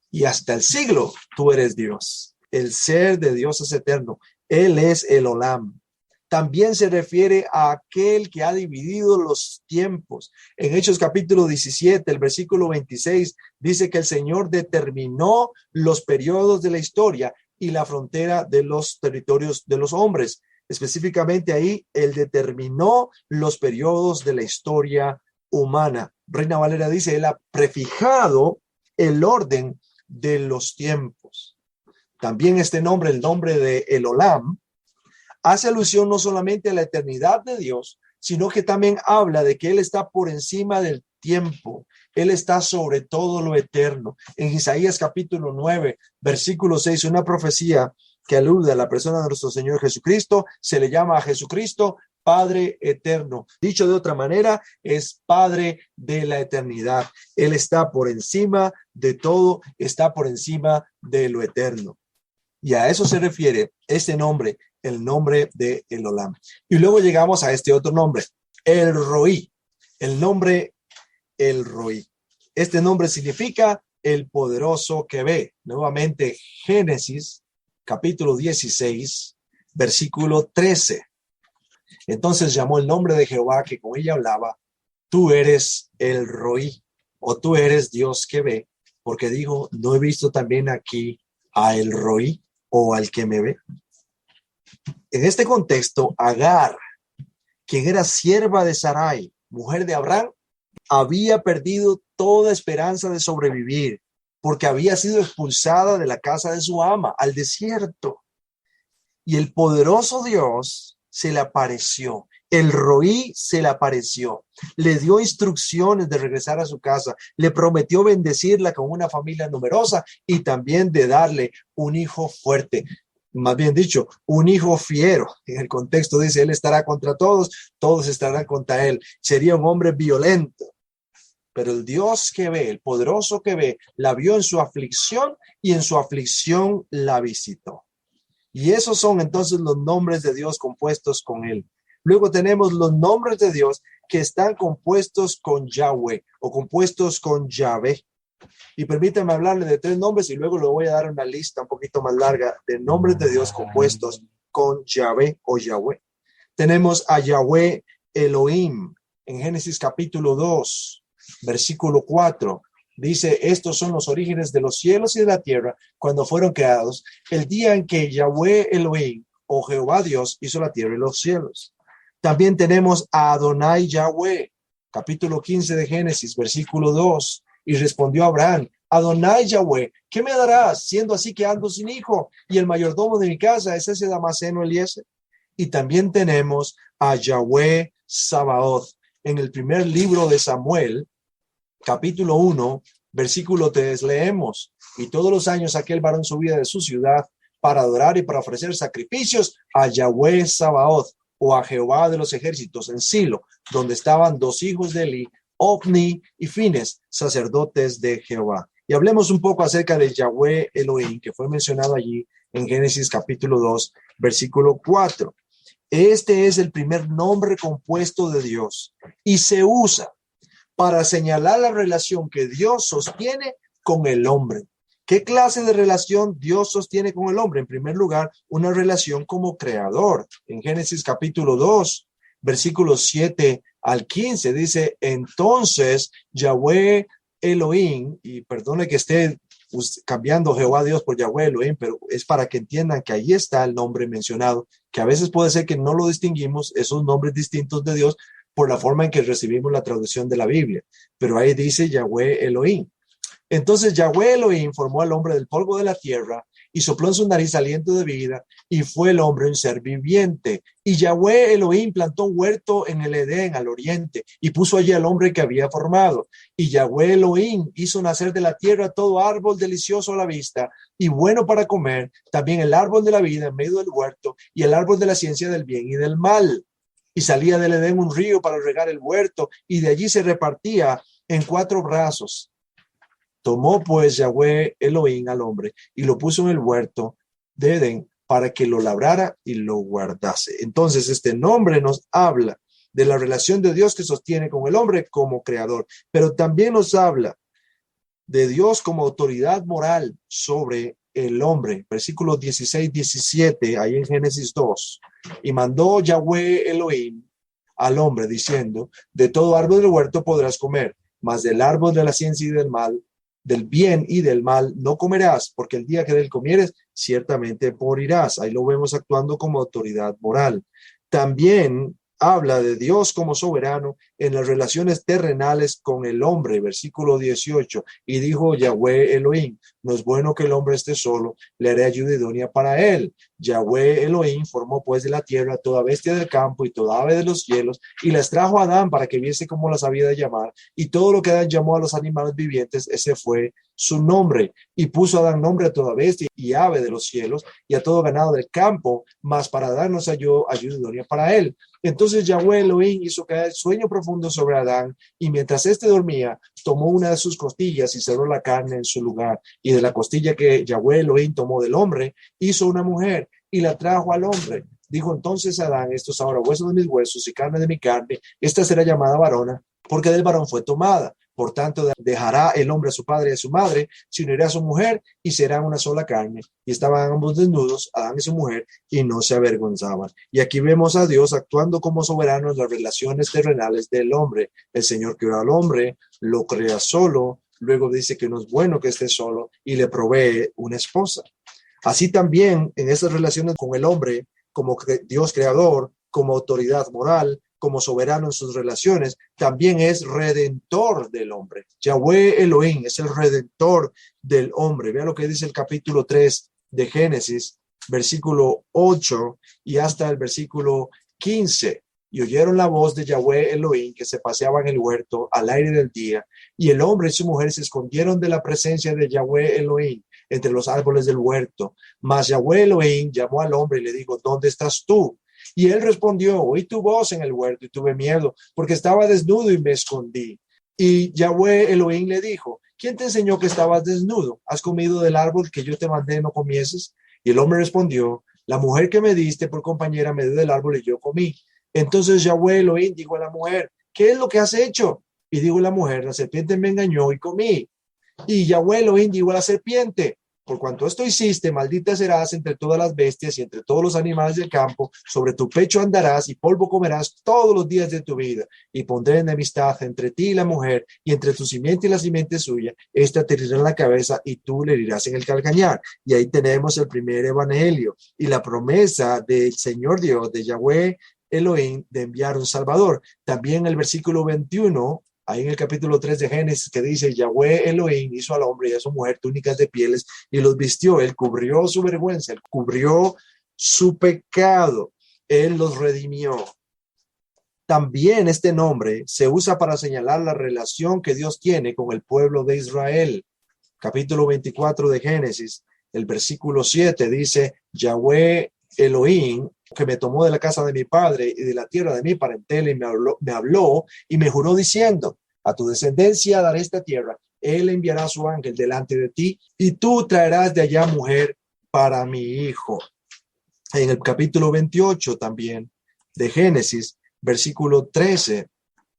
Speaker 1: y hasta el siglo, tú eres Dios. El ser de Dios es eterno. Él es el Olam. También se refiere a aquel que ha dividido los tiempos. En Hechos capítulo 17, el versículo 26, dice que el Señor determinó los periodos de la historia y la frontera de los territorios de los hombres. Específicamente ahí, Él determinó los periodos de la historia humana. Reina Valera dice, Él ha prefijado el orden de los tiempos. También este nombre, el nombre de el Olam, hace alusión no solamente a la eternidad de Dios, sino que también habla de que Él está por encima del tiempo. Él está sobre todo lo eterno. En Isaías capítulo 9, versículo 6, una profecía que alude a la persona de nuestro Señor Jesucristo, se le llama a Jesucristo Padre eterno. Dicho de otra manera, es Padre de la eternidad. Él está por encima de todo, está por encima de lo eterno. Y a eso se refiere este nombre, el nombre de el Olam. Y luego llegamos a este otro nombre, el Roí, el nombre el Roí. Este nombre significa el poderoso que ve. Nuevamente, Génesis, capítulo 16, versículo 13. Entonces llamó el nombre de Jehová, que con ella hablaba, tú eres el Roí, o tú eres Dios que ve, porque dijo, no he visto también aquí a el Roí, o al que me ve. En este contexto, Agar, quien era sierva de Sarai, mujer de Abraham, había perdido toda esperanza de sobrevivir porque había sido expulsada de la casa de su ama al desierto. Y el poderoso Dios se le apareció. El Roí se le apareció. Le dio instrucciones de regresar a su casa. Le prometió bendecirla con una familia numerosa y también de darle un hijo fuerte. Más bien dicho, un hijo fiero. En el contexto dice, él estará contra todos, todos estarán contra él. Sería un hombre violento. Pero el Dios que ve, el poderoso que ve, la vio en su aflicción y en su aflicción la visitó. Y esos son entonces los nombres de Dios compuestos con él. Luego tenemos los nombres de Dios que están compuestos con Yahweh o compuestos con Yahvé. Y permítanme hablarle de 3 nombres y luego le voy a dar una lista un poquito más larga de nombres de Dios compuestos con Yahvé o Yahweh. Tenemos a Yahweh Elohim en Génesis capítulo 2, versículo 4. Dice, estos son los orígenes de los cielos y de la tierra cuando fueron creados, el día en que Yahweh Elohim o Jehová Dios hizo la tierra y los cielos. También tenemos a Adonai Yahweh, capítulo 15 de Génesis, versículo 2. Y respondió Abraham, Adonai Yahweh, ¿qué me darás siendo así que ando sin hijo? Y el mayordomo de mi casa es ese Damaseno Eliezer. Y también tenemos a Yahweh Sabaoth. En el primer libro de Samuel, capítulo 1, versículo 3, leemos, y todos los años aquel varón subía de su ciudad para adorar y para ofrecer sacrificios a Yahweh Sabaoth, o a Jehová de los ejércitos en Silo, donde estaban 2 hijos de Eli, Ofni y Fines, sacerdotes de Jehová. Y hablemos un poco acerca de Yahweh Elohim, que fue mencionado allí en Génesis capítulo 2, versículo 4. Este es el primer nombre compuesto de Dios y se usa para señalar la relación que Dios sostiene con el hombre. ¿Qué clase de relación Dios sostiene con el hombre? En primer lugar, una relación como creador. En Génesis capítulo 2, versículos 7 al 15, dice, entonces Yahweh Elohim, y perdone que esté cambiando Jehová Dios por Yahweh Elohim, pero es para que entiendan que ahí está el nombre mencionado, que a veces puede ser que no lo distinguimos, esos nombres distintos de Dios, por la forma en que recibimos la traducción de la Biblia. Pero ahí dice Yahweh Elohim. Entonces Yahweh Elohim formó al hombre del polvo de la tierra y sopló en su nariz aliento de vida y fue el hombre un ser viviente. Y Yahweh Elohim plantó un huerto en el Edén al oriente y puso allí al hombre que había formado. Y Yahweh Elohim hizo nacer de la tierra todo árbol delicioso a la vista y bueno para comer, también el árbol de la vida en medio del huerto y el árbol de la ciencia del bien y del mal. Y salía del Edén un río para regar el huerto y de allí se repartía en 4 brazos. Tomó pues Yahweh Elohim al hombre y lo puso en el huerto de Edén para que lo labrara y lo guardase. Entonces este nombre nos habla de la relación de Dios que sostiene con el hombre como creador, pero también nos habla de Dios como autoridad moral sobre el hombre. Versículos 16, 17, ahí en Génesis 2. Y mandó Yahweh Elohim al hombre diciendo, de todo árbol del huerto podrás comer, mas del árbol de la ciencia y del mal, del bien y del mal no comerás, porque el día que de él comieres, ciertamente morirás. Ahí lo vemos actuando como autoridad moral. También habla de Dios como soberano en las relaciones terrenales con el hombre, versículo 18, y dijo Yahweh Elohim, no es bueno que el hombre esté solo, le haré ayuda idónea para él. Yahweh Elohim formó pues de la tierra toda bestia del campo y toda ave de los cielos, y las trajo a Adán para que viese cómo las había de llamar, y todo lo que Adán llamó a los animales vivientes, ese fue su nombre, y puso Adán nombre a toda bestia y ave de los cielos, y a todo ganado del campo, mas para darnos ayuda idónea para él. Entonces Yahweh Elohim hizo caer sueño profundo sobre Adán, y mientras éste dormía, tomó una de sus costillas y cerró la carne en su lugar. Y de la costilla que Yahweh Elohim tomó del hombre, hizo una mujer y la trajo al hombre. Dijo entonces Adán, esto es ahora hueso de mis huesos y carne de mi carne, esta será llamada varona, porque del varón fue tomada. Por tanto, dejará el hombre a su padre y a su madre, se unirá a su mujer y serán una sola carne. Y estaban ambos desnudos, Adán y su mujer, y no se avergonzaban. Y aquí vemos a Dios actuando como soberano en las relaciones terrenales del hombre. El Señor creó al hombre, lo crea solo, luego dice que no es bueno que esté solo y le provee una esposa. Así también en esas relaciones con el hombre, como Dios creador, como autoridad moral, como soberano en sus relaciones, también es redentor del hombre. Yahweh Elohim es el redentor del hombre. Vean lo que dice el capítulo 3 de Génesis, versículo 8 y hasta el versículo 15. Y oyeron la voz de Yahweh Elohim que se paseaba en el huerto al aire del día, y el hombre y su mujer se escondieron de la presencia de Yahweh Elohim entre los árboles del huerto. Mas Yahweh Elohim llamó al hombre y le dijo, ¿dónde estás tú? Y él respondió, oí tu voz en el huerto y tuve miedo, porque estaba desnudo y me escondí. Y Yahweh Elohim le dijo, ¿quién te enseñó que estabas desnudo? ¿Has comido del árbol que yo te mandé no comieses? Y el hombre respondió, la mujer que me diste por compañera me dio del árbol y yo comí. Entonces Yahweh Elohim dijo a la mujer, ¿qué es lo que has hecho? Y dijo la mujer, la serpiente me engañó y comí. Y Yahweh Elohim dijo a la serpiente, por cuanto esto hiciste, maldita serás entre todas las bestias y entre todos los animales del campo, sobre tu pecho andarás y polvo comerás todos los días de tu vida. Y pondré enemistad entre ti y la mujer, y entre tu simiente y la simiente suya, esta te herirá en la cabeza y tú le herirás en el calcañar. Y ahí tenemos el primer evangelio y la promesa del Señor Dios, de Yahweh Elohim, de enviar un Salvador. También el versículo 21, ahí en el capítulo 3 de Génesis, que dice, Yahweh Elohim hizo al hombre y a su mujer túnicas de pieles y los vistió. Él cubrió su vergüenza, él cubrió su pecado, él los redimió. También este nombre se usa para señalar la relación que Dios tiene con el pueblo de Israel. Capítulo 24 de Génesis, el versículo 7 dice, Yahweh Elohim, que me tomó de la casa de mi padre y de la tierra de mi parentela y me habló y me juró diciendo, a tu descendencia daré esta tierra, él enviará su ángel delante de ti y tú traerás de allá mujer para mi hijo. En el capítulo 28 también de Génesis, versículo 13.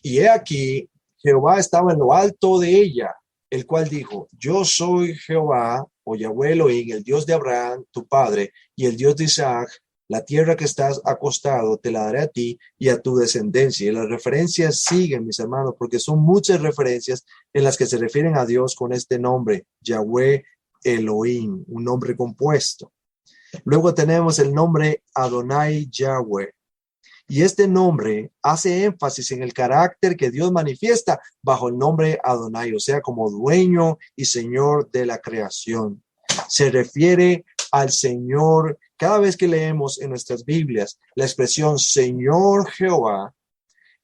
Speaker 1: Y he aquí, Jehová estaba en lo alto de ella, el cual dijo, yo soy Jehová, o Yahweh Elohim, el Dios de Abraham, tu padre, y el Dios de Isaac. La tierra que estás acostado te la daré a ti y a tu descendencia. Y las referencias siguen, mis hermanos, porque son muchas referencias en las que se refieren a Dios con este nombre, Yahweh Elohim, un nombre compuesto. Luego tenemos el nombre Adonai Yahweh. Y este nombre hace énfasis en el carácter que Dios manifiesta bajo el nombre Adonai, o sea, como dueño y señor de la creación. Se refiere al Señor. Cada vez que leemos en nuestras Biblias la expresión Señor Jehová,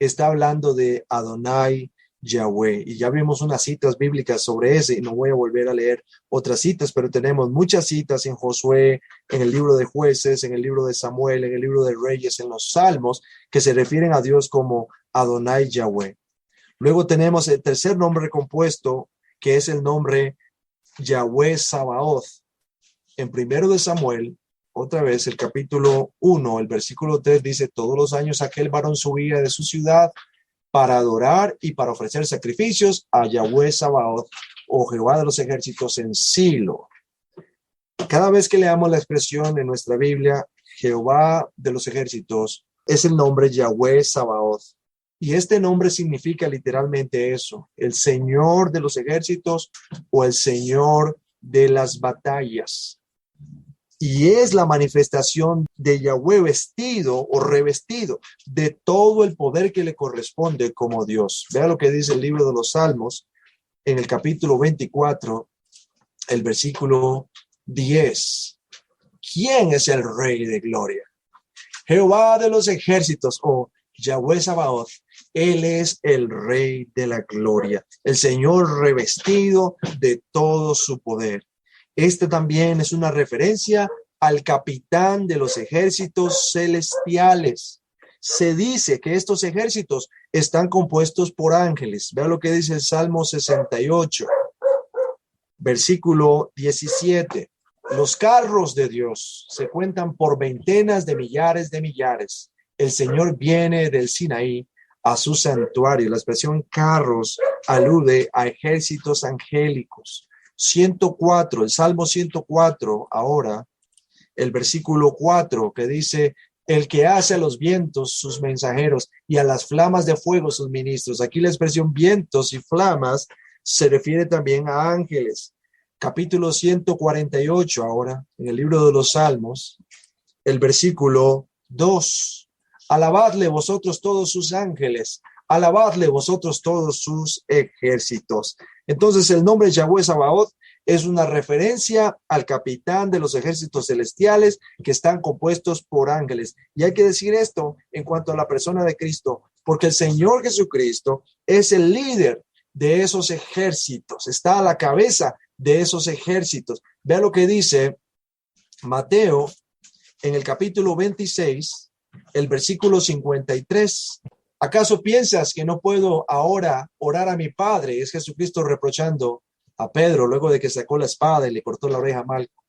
Speaker 1: está hablando de Adonai Yahweh. Y ya vimos unas citas bíblicas sobre ese, y no voy a volver a leer otras citas, pero tenemos muchas citas en Josué, en el libro de Jueces, en el libro de Samuel, en el libro de Reyes, en los Salmos, que se refieren a Dios como Adonai Yahweh. Luego tenemos el tercer nombre compuesto, que es el nombre Yahweh Sabaoth. En primero de Samuel, otra vez el capítulo 1, el versículo 3 dice, todos los años aquel varón subía de su ciudad para adorar y para ofrecer sacrificios a Yahweh Sabaoth, o Jehová de los ejércitos en Silo. Cada vez que leamos la expresión en nuestra Biblia, Jehová de los ejércitos, es el nombre Yahweh Sabaoth. Y este nombre significa literalmente eso, el Señor de los ejércitos o el Señor de las batallas. Y es la manifestación de Yahweh vestido o revestido de todo el poder que le corresponde como Dios. Vea lo que dice el libro de los Salmos en el capítulo 24, el versículo 10. ¿Quién es el Rey de Gloria? Jehová de los ejércitos o Yahweh Sabaoth. Él es el Rey de la Gloria, el Señor revestido de todo su poder. Este también es una referencia al capitán de los ejércitos celestiales. Se dice que estos ejércitos están compuestos por ángeles. Vea lo que dice el Salmo 68, versículo 17. Los carros de Dios se cuentan por ventenas de millares de millares. El Señor viene del Sinaí a su santuario. La expresión carros alude a ejércitos angélicos. 104, el Salmo 104, ahora, el versículo 4, que dice, el que hace a los vientos sus mensajeros y a las flamas de fuego sus ministros. Aquí la expresión vientos y flamas se refiere también a ángeles. Capítulo 148, ahora, en el libro de los Salmos, el versículo 2. Alabadle vosotros todos sus ángeles, alabadle vosotros todos sus ejércitos. Entonces el nombre Yahweh Sabaoth es una referencia al capitán de los ejércitos celestiales que están compuestos por ángeles. Y hay que decir esto en cuanto a la persona de Cristo, porque el Señor Jesucristo es el líder de esos ejércitos, está a la cabeza de esos ejércitos. Vea lo que dice Mateo en el capítulo 26, el versículo 53. ¿Acaso piensas que no puedo ahora orar a mi Padre? Es Jesucristo reprochando a Pedro luego de que sacó la espada y le cortó la oreja a Malco.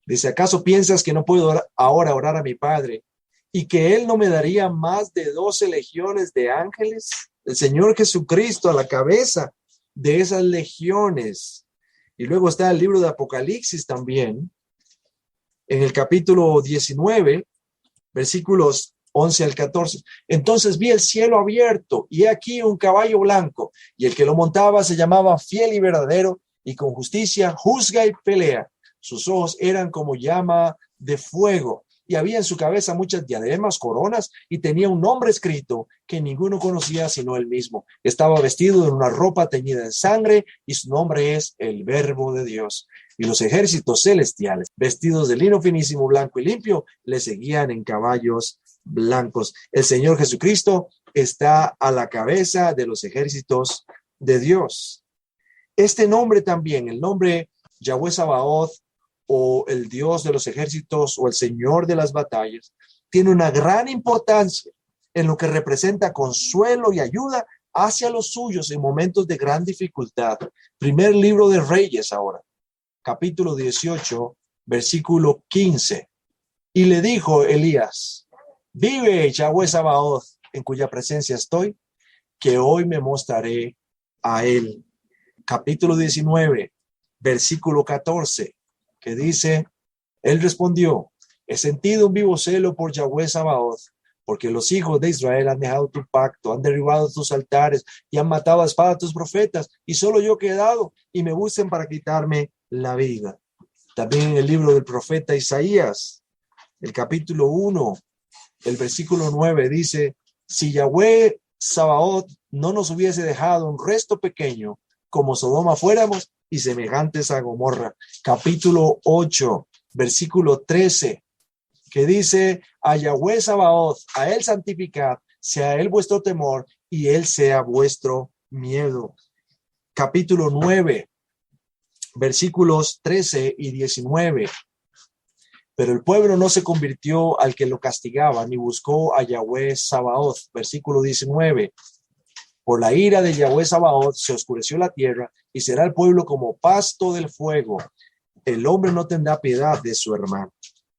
Speaker 1: Dice, ¿acaso piensas que no puedo ahora orar a mi Padre y que Él no me daría más de 12 legiones de ángeles? El Señor Jesucristo a la cabeza de esas legiones. Y luego está el libro de Apocalipsis también, en el capítulo 19, versículos 11 al 14. Entonces vi el cielo abierto y aquí un caballo blanco, y el que lo montaba se llamaba Fiel y Verdadero, y con justicia juzga y pelea. Sus ojos eran como llama de fuego, y había en su cabeza muchas diademas, coronas, y tenía un nombre escrito que ninguno conocía sino él mismo. Estaba vestido en una ropa teñida en sangre, y su nombre es el Verbo de Dios. Y los ejércitos celestiales, vestidos de lino finísimo, blanco y limpio, le seguían en caballos blancos. El Señor Jesucristo está a la cabeza de los ejércitos de Dios. Este nombre también, el nombre Yahweh Sabaoth, o el Dios de los ejércitos, o el Señor de las batallas, tiene una gran importancia en lo que representa consuelo y ayuda hacia los suyos en momentos de gran dificultad. Primer libro de Reyes ahora, capítulo 18, versículo 15. Y le dijo Elías, Vive Yahweh Sabaoth, en cuya presencia estoy, que hoy me mostraré a él. Capítulo 19, versículo 14, que dice, él respondió, he sentido un vivo celo por Yahweh Sabaoth, porque los hijos de Israel han dejado tu pacto, han derribado tus altares y han matado a espada a tus profetas, y solo yo he quedado y me buscan para quitarme la vida. También en el libro del profeta Isaías, el capítulo 1, el versículo 9 dice, si Yahweh Sabaoth no nos hubiese dejado un resto pequeño, como Sodoma fuéramos y semejantes a Gomorra. Capítulo 8, versículo 13, que dice, a Yahweh Sabaoth, a él santificad, sea él vuestro temor y él sea vuestro miedo. Capítulo 9, versículos 13 y 19. Pero el pueblo no se convirtió al que lo castigaba, ni buscó a Yahweh Sabaoth. Versículo 19. Por la ira de Yahweh Sabaoth se oscureció la tierra, y será el pueblo como pasto del fuego. El hombre no tendrá piedad de su hermano.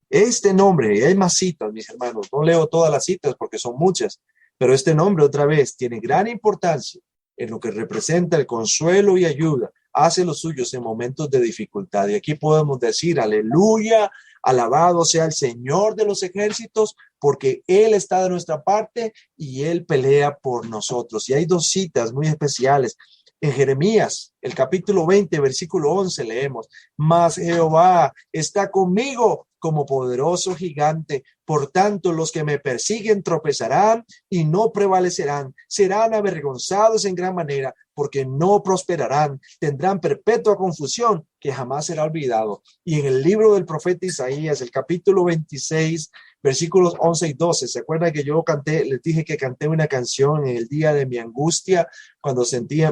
Speaker 1: Este nombre, y hay más citas, mis hermanos, no leo todas las citas porque son muchas, pero este nombre otra vez tiene gran importancia en lo que representa el consuelo y ayuda. Hace los suyos en momentos de dificultad. Y aquí podemos decir, aleluya, alabado sea el Señor de los ejércitos, porque Él está de nuestra parte y Él pelea por nosotros. Y hay dos citas muy especiales. En Jeremías, el capítulo 20, versículo 11, leemos, mas Jehová está conmigo como poderoso gigante. Por tanto, los que me persiguen tropezarán y no prevalecerán. Serán avergonzados en gran manera, porque no prosperarán. Tendrán perpetua confusión que jamás será olvidado. Y en el libro del profeta Isaías, el capítulo 26, versículos 11 y 12, ¿se acuerdan que yo canté, les dije que canté una canción en el día de mi angustia, cuando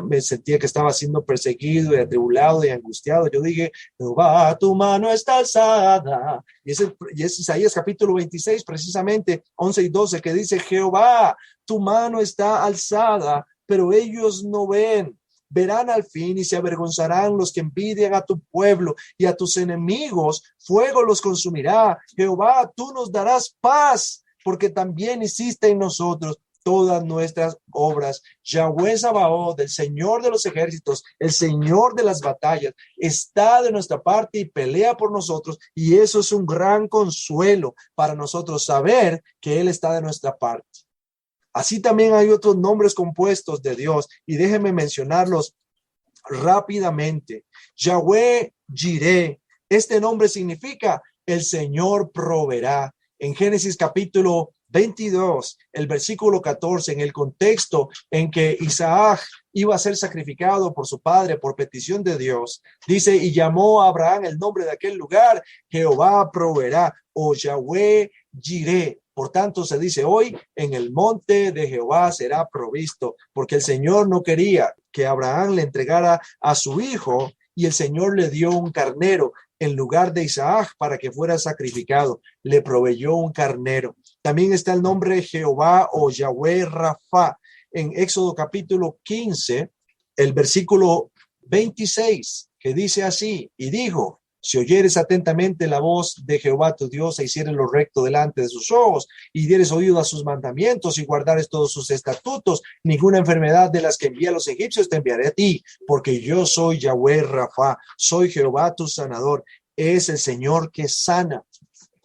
Speaker 1: me sentía que estaba siendo perseguido y atribulado y angustiado? Yo dije, Jehová, tu mano está alzada. Y es Isaías capítulo 26, precisamente 11 y 12, que dice, Jehová, tu mano está alzada, pero ellos no ven. Verán al fin y se avergonzarán los que envidian a tu pueblo, y a tus enemigos fuego los consumirá. Jehová, tú nos darás paz, porque también hiciste en nosotros todas nuestras obras. Yahweh Sabaoth, el Señor de los ejércitos, el Señor de las batallas, está de nuestra parte y pelea por nosotros, y eso es un gran consuelo para nosotros, saber que Él está de nuestra parte. Así también hay otros nombres compuestos de Dios, y déjenme mencionarlos rápidamente. Yahweh Jireh, este nombre significa el Señor proveerá. En Génesis capítulo 22, el versículo 14, en el contexto en que Isaac iba a ser sacrificado por su padre por petición de Dios, dice, y llamó a Abraham el nombre de aquel lugar, Jehová proveerá, o Yahweh Jireh. Por tanto, se dice hoy, en el monte de Jehová será provisto, porque el Señor no quería que Abraham le entregara a su hijo, y el Señor le dio un carnero en lugar de Isaac para que fuera sacrificado. Le proveyó un carnero. También está el nombre Jehová o Yahweh Rafa en Éxodo capítulo 15, el versículo 26, que dice así, y dijo, si oyeres atentamente la voz de Jehová tu Dios e hicieres lo recto delante de sus ojos y dieres oído a sus mandamientos y guardares todos sus estatutos, ninguna enfermedad de las que envía a los egipcios te enviaré a ti, porque yo soy Yahweh Rafa, soy Jehová tu sanador, es el Señor que sana.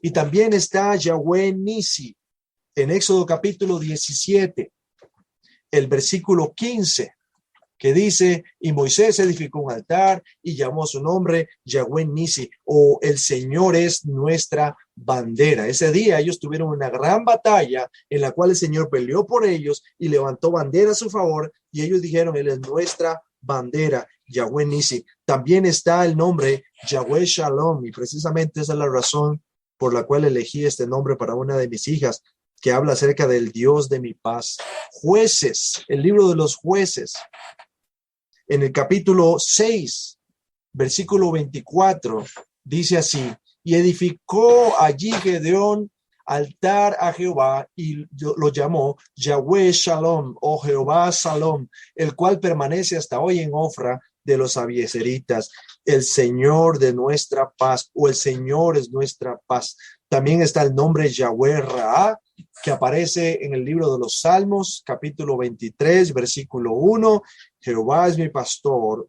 Speaker 1: Y también está Yahweh Nisi en Éxodo capítulo 17, el versículo 15. Que dice, y Moisés edificó un altar y llamó su nombre Yahweh Nisi, o el Señor es nuestra bandera. Ese día ellos tuvieron una gran batalla en la cual el Señor peleó por ellos y levantó bandera a su favor, y ellos dijeron, Él es nuestra bandera, Yahweh Nisi. También está el nombre Yahweh Shalom, y precisamente esa es la razón por la cual elegí este nombre para una de mis hijas, que habla acerca del Dios de mi paz. Jueces, el libro de los jueces. En el capítulo 6, versículo 24, dice así, y edificó allí Gedeón altar a Jehová y lo llamó Yahweh Shalom o Jehová Shalom, el cual permanece hasta hoy en Ofra de los abiezeritas, el Señor de nuestra paz, o el Señor es nuestra paz. También está el nombre Yahweh Ra, que aparece en el libro de los Salmos, capítulo 23, versículo 1. Jehová es mi pastor,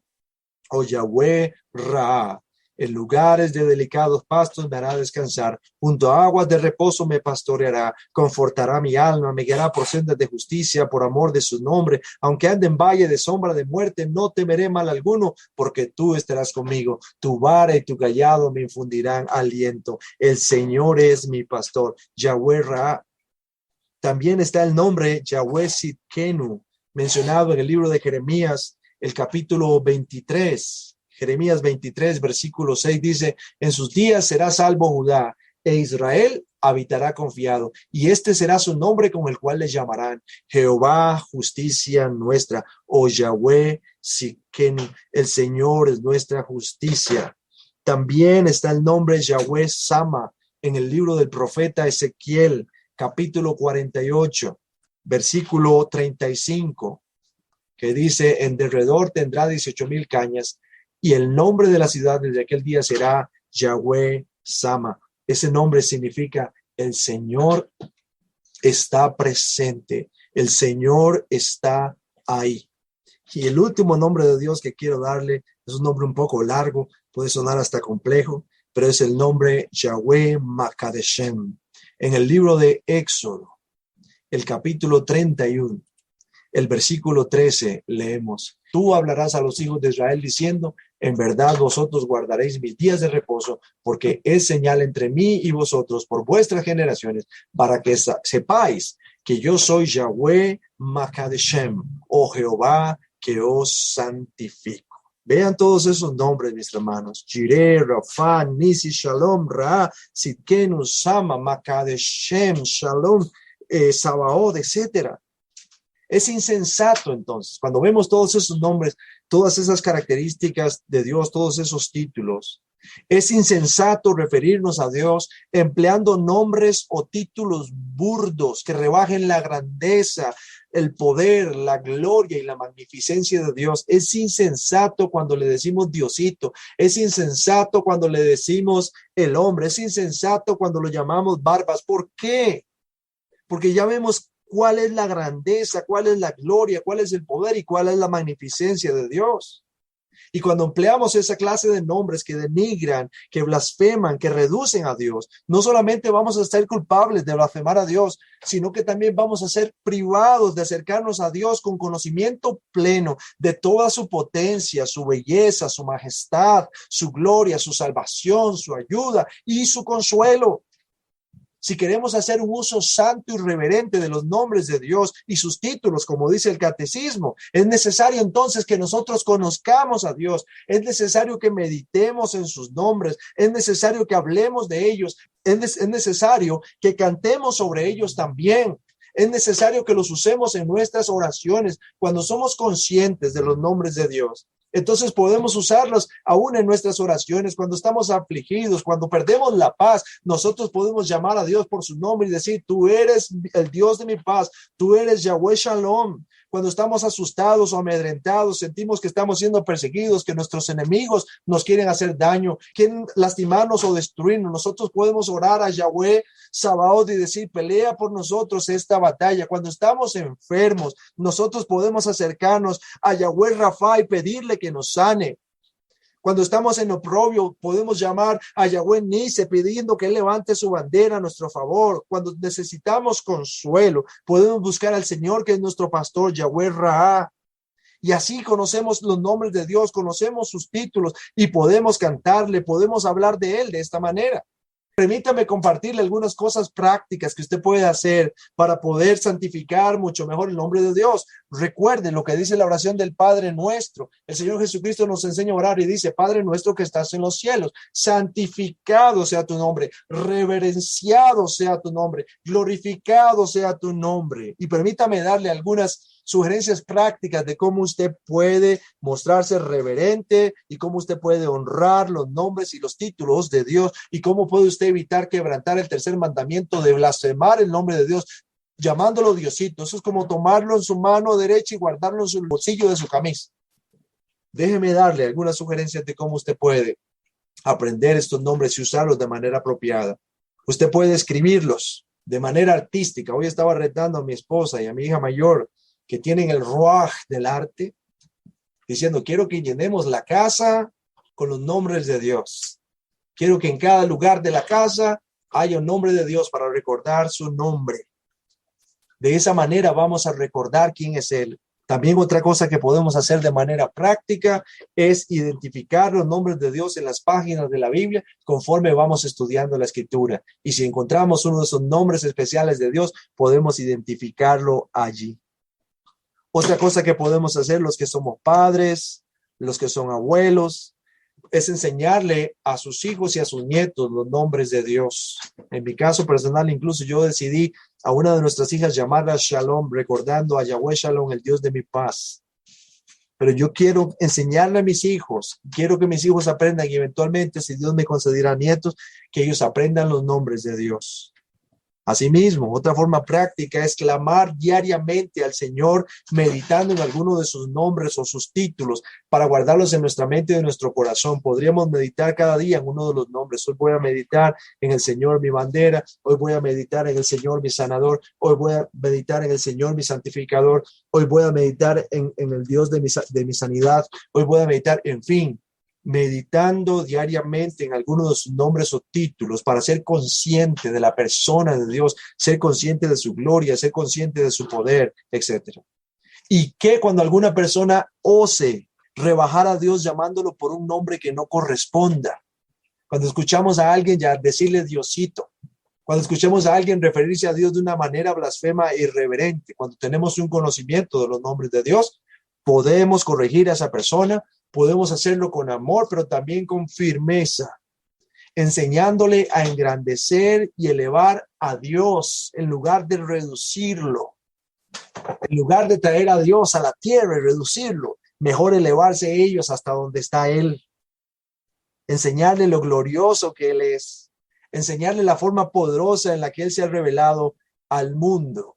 Speaker 1: o Yahweh Ra. En lugares de delicados pastos me hará descansar, junto a aguas de reposo me pastoreará, confortará mi alma, me guiará por sendas de justicia, por amor de su nombre. Aunque ande en valle de sombra de muerte, no temeré mal alguno, porque tú estarás conmigo. Tu vara y tu cayado me infundirán aliento. El Señor es mi pastor, Yahweh Ra. También está el nombre Yahweh Sidkenu, mencionado en el libro de Jeremías, el capítulo 23. Jeremías 23, versículo 6 dice: en sus días será salvo Judá, e Israel habitará confiado, y este será su nombre con el cual le llamarán Jehová, justicia nuestra, o Yahweh Sidkenu, el Señor es nuestra justicia. También está el nombre Yahweh Sama en el libro del profeta Ezequiel, capítulo 48, versículo 35, que dice: en derredor tendrá 18,000 cañas, y el nombre de la ciudad desde aquel día será Yahweh Sama. Ese nombre significa el Señor está presente, el Señor está ahí. Y el último nombre de Dios que quiero darle es un nombre un poco largo, puede sonar hasta complejo, pero es el nombre Yahweh Makadeshem. En el libro de Éxodo, el capítulo 31, el versículo 13, leemos: tú hablarás a los hijos de Israel diciendo: en verdad vosotros guardaréis mis días de reposo, porque es señal entre mí y vosotros por vuestras generaciones, para que sepáis que yo soy Yahweh Makadeshem, o Jehová que os santifico. Vean todos esos nombres, mis hermanos: Jireh, Rafa, Nisi, Shalom, Ra, Sidkenu, Sama, Makadeshem, Shalom, Sabaoth, etcétera. Es insensato, entonces, cuando vemos todos esos nombres, todas esas características de Dios, todos esos títulos, es insensato referirnos a Dios empleando nombres o títulos burdos que rebajen la grandeza, el poder, la gloria y la magnificencia de Dios. Es insensato cuando le decimos Diosito, es insensato cuando le decimos el hombre, es insensato cuando lo llamamos Barbas. ¿Por qué? Porque ya vemos cuál es la grandeza, cuál es la gloria, cuál es el poder y cuál es la magnificencia de Dios. Y cuando empleamos esa clase de nombres que denigran, que blasfeman, que reducen a Dios, no solamente vamos a ser culpables de blasfemar a Dios, sino que también vamos a ser privados de acercarnos a Dios con conocimiento pleno de toda su potencia, su belleza, su majestad, su gloria, su salvación, su ayuda y su consuelo. Si queremos hacer un uso santo y reverente de los nombres de Dios y sus títulos, como dice el catecismo, es necesario entonces que nosotros conozcamos a Dios, es necesario que meditemos en sus nombres, es necesario que hablemos de ellos, es necesario que cantemos sobre ellos también. Es necesario que los usemos en nuestras oraciones cuando somos conscientes de los nombres de Dios. Entonces podemos usarlos aún en nuestras oraciones, cuando estamos afligidos, cuando perdemos la paz, nosotros podemos llamar a Dios por su nombre y decir: tú eres el Dios de mi paz, tú eres Yahweh Shalom. Cuando estamos asustados o amedrentados, sentimos que estamos siendo perseguidos, que nuestros enemigos nos quieren hacer daño, quieren lastimarnos o destruirnos, nosotros podemos orar a Yahweh Sabaoth y decir: pelea por nosotros esta batalla. Cuando estamos enfermos, nosotros podemos acercarnos a Yahweh Rafa y pedirle que nos sane. Cuando estamos en oprobio, podemos llamar a Yahweh Nise pidiendo que Él levante su bandera a nuestro favor. Cuando necesitamos consuelo, podemos buscar al Señor, que es nuestro pastor, Yahweh Ra. Y así conocemos los nombres de Dios, conocemos sus títulos y podemos cantarle, podemos hablar de Él de esta manera. Permítame compartirle algunas cosas prácticas que usted puede hacer para poder santificar mucho mejor el nombre de Dios. Recuerden lo que dice la oración del Padre Nuestro. El Señor Jesucristo nos enseña a orar y dice: Padre nuestro que estás en los cielos, santificado sea tu nombre, reverenciado sea tu nombre, glorificado sea tu nombre. Y permítame darle algunas sugerencias prácticas de cómo usted puede mostrarse reverente y cómo usted puede honrar los nombres y los títulos de Dios, y cómo puede usted evitar quebrantar el tercer mandamiento de blasfemar el nombre de Dios llamándolo Diosito. Eso es como tomarlo en su mano derecha y guardarlo en su bolsillo de su camisa. Déjeme darle algunas sugerencias de cómo usted puede aprender estos nombres y usarlos de manera apropiada. Usted puede escribirlos de manera artística. Hoy estaba retando a mi esposa y a mi hija mayor que tienen el ruaj del arte, diciendo, quiero que llenemos la casa con los nombres de Dios. Quiero que en cada lugar de la casa haya un nombre de Dios para recordar su nombre. De esa manera vamos a recordar quién es Él. También otra cosa que podemos hacer de manera práctica es identificar los nombres de Dios en las páginas de la Biblia conforme vamos estudiando la Escritura. Y si encontramos uno de esos nombres especiales de Dios, podemos identificarlo allí. Otra cosa que podemos hacer los que somos padres, los que son abuelos, es enseñarle a sus hijos y a sus nietos los nombres de Dios. En mi caso personal, incluso yo decidí a una de nuestras hijas llamarla Shalom, recordando a Yahweh Shalom, el Dios de mi paz. Pero yo quiero enseñarle a mis hijos, quiero que mis hijos aprendan y eventualmente, si Dios me concederá nietos, que ellos aprendan los nombres de Dios. Asimismo, otra forma práctica es clamar diariamente al Señor, meditando en alguno de sus nombres o sus títulos para guardarlos en nuestra mente y en nuestro corazón. Podríamos meditar cada día en uno de los nombres. Hoy voy a meditar en el Señor, mi bandera. Hoy voy a meditar en el Señor, mi sanador. Hoy voy a meditar en el Señor, mi santificador. Hoy voy a meditar en el Dios de mi sanidad. Hoy voy a meditar, en fin, meditando diariamente en algunos de sus nombres o títulos para ser consciente de la persona de Dios, ser consciente de su gloria, ser consciente de su poder, etc. Y que cuando alguna persona ose rebajar a Dios llamándolo por un nombre que no corresponda, cuando escuchamos a alguien ya decirle Diosito, cuando escuchemos a alguien referirse a Dios de una manera blasfema e irreverente, cuando tenemos un conocimiento de los nombres de Dios, podemos corregir a esa persona. Podemos hacerlo con amor, pero también con firmeza, enseñándole a engrandecer y elevar a Dios en lugar de reducirlo. En lugar de traer a Dios a la tierra y reducirlo, mejor elevarse ellos hasta donde está Él. Enseñarle lo glorioso que Él es. Enseñarle la forma poderosa en la que Él se ha revelado al mundo.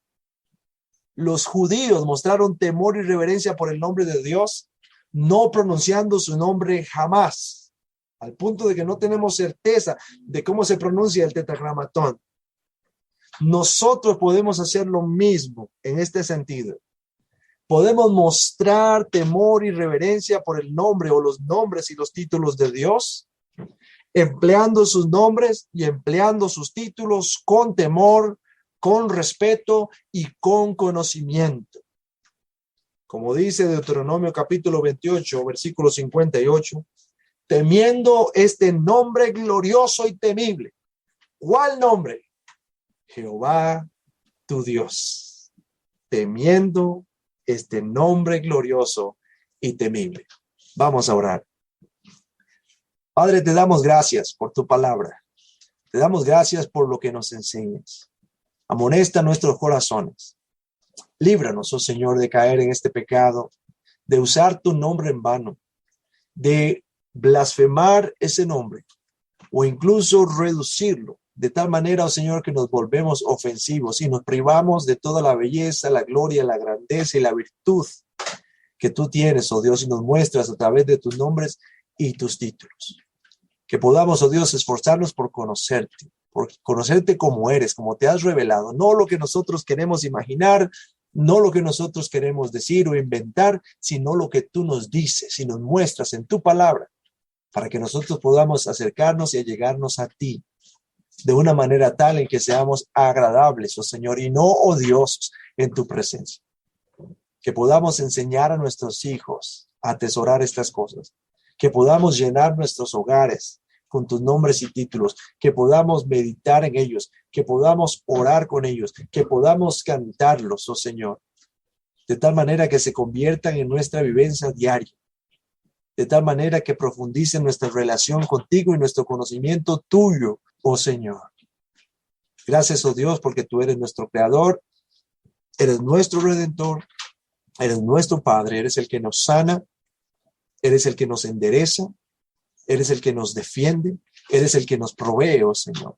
Speaker 1: Los judíos mostraron temor y reverencia por el nombre de Dios, no pronunciando su nombre jamás, al punto de que no tenemos certeza de cómo se pronuncia el tetragramatón. Nosotros podemos hacer lo mismo en este sentido. Podemos mostrar temor y reverencia por el nombre o los nombres y los títulos de Dios, empleando sus nombres y empleando sus títulos con temor, con respeto y con conocimiento. Como dice Deuteronomio capítulo 28, versículo 58, temiendo este nombre glorioso y temible. ¿Cuál nombre? Jehová tu Dios. Temiendo este nombre glorioso y temible. Vamos a orar. Padre, te damos gracias por tu palabra. Te damos gracias por lo que nos enseñas. Amonesta nuestros corazones. Líbranos, oh Señor, de caer en este pecado, de usar tu nombre en vano, de blasfemar ese nombre o incluso reducirlo de tal manera, oh Señor, que nos volvemos ofensivos y nos privamos de toda la belleza, la gloria, la grandeza y la virtud que tú tienes, oh Dios, y nos muestras a través de tus nombres y tus títulos. Que podamos, oh Dios, esforzarnos por conocerte como eres, como te has revelado, no lo que nosotros queremos imaginar, no lo que nosotros queremos decir o inventar, sino lo que tú nos dices y nos muestras en tu palabra, para que nosotros podamos acercarnos y allegarnos a ti de una manera tal en que seamos agradables, oh Señor, y no odiosos en tu presencia. Que podamos enseñar a nuestros hijos a atesorar estas cosas, que podamos llenar nuestros hogares con tus nombres y títulos, que podamos meditar en ellos, que podamos orar con ellos, que podamos cantarlos, oh Señor, de tal manera que se conviertan en nuestra vivencia diaria, de tal manera que profundicen nuestra relación contigo y nuestro conocimiento tuyo, oh Señor. Gracias, oh Dios, porque tú eres nuestro creador, eres nuestro redentor, eres nuestro Padre, eres el que nos sana, eres el que nos endereza, eres el que nos defiende, eres el que nos provee, oh Señor.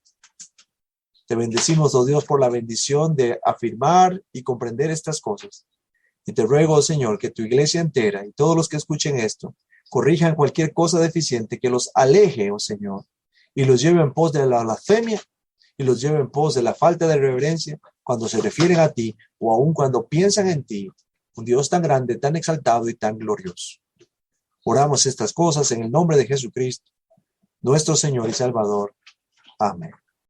Speaker 1: Te bendecimos, oh Dios, por la bendición de afirmar y comprender estas cosas. Y te ruego, oh Señor, que tu iglesia entera y todos los que escuchen esto, corrijan cualquier cosa deficiente que los aleje, oh Señor, y los lleve en pos de la blasfemia y los lleve en pos de la falta de reverencia cuando se refieren a ti o aun cuando piensan en ti, un Dios tan grande, tan exaltado y tan glorioso. Oramos estas cosas en el nombre de Jesucristo, nuestro Señor y Salvador. Amén.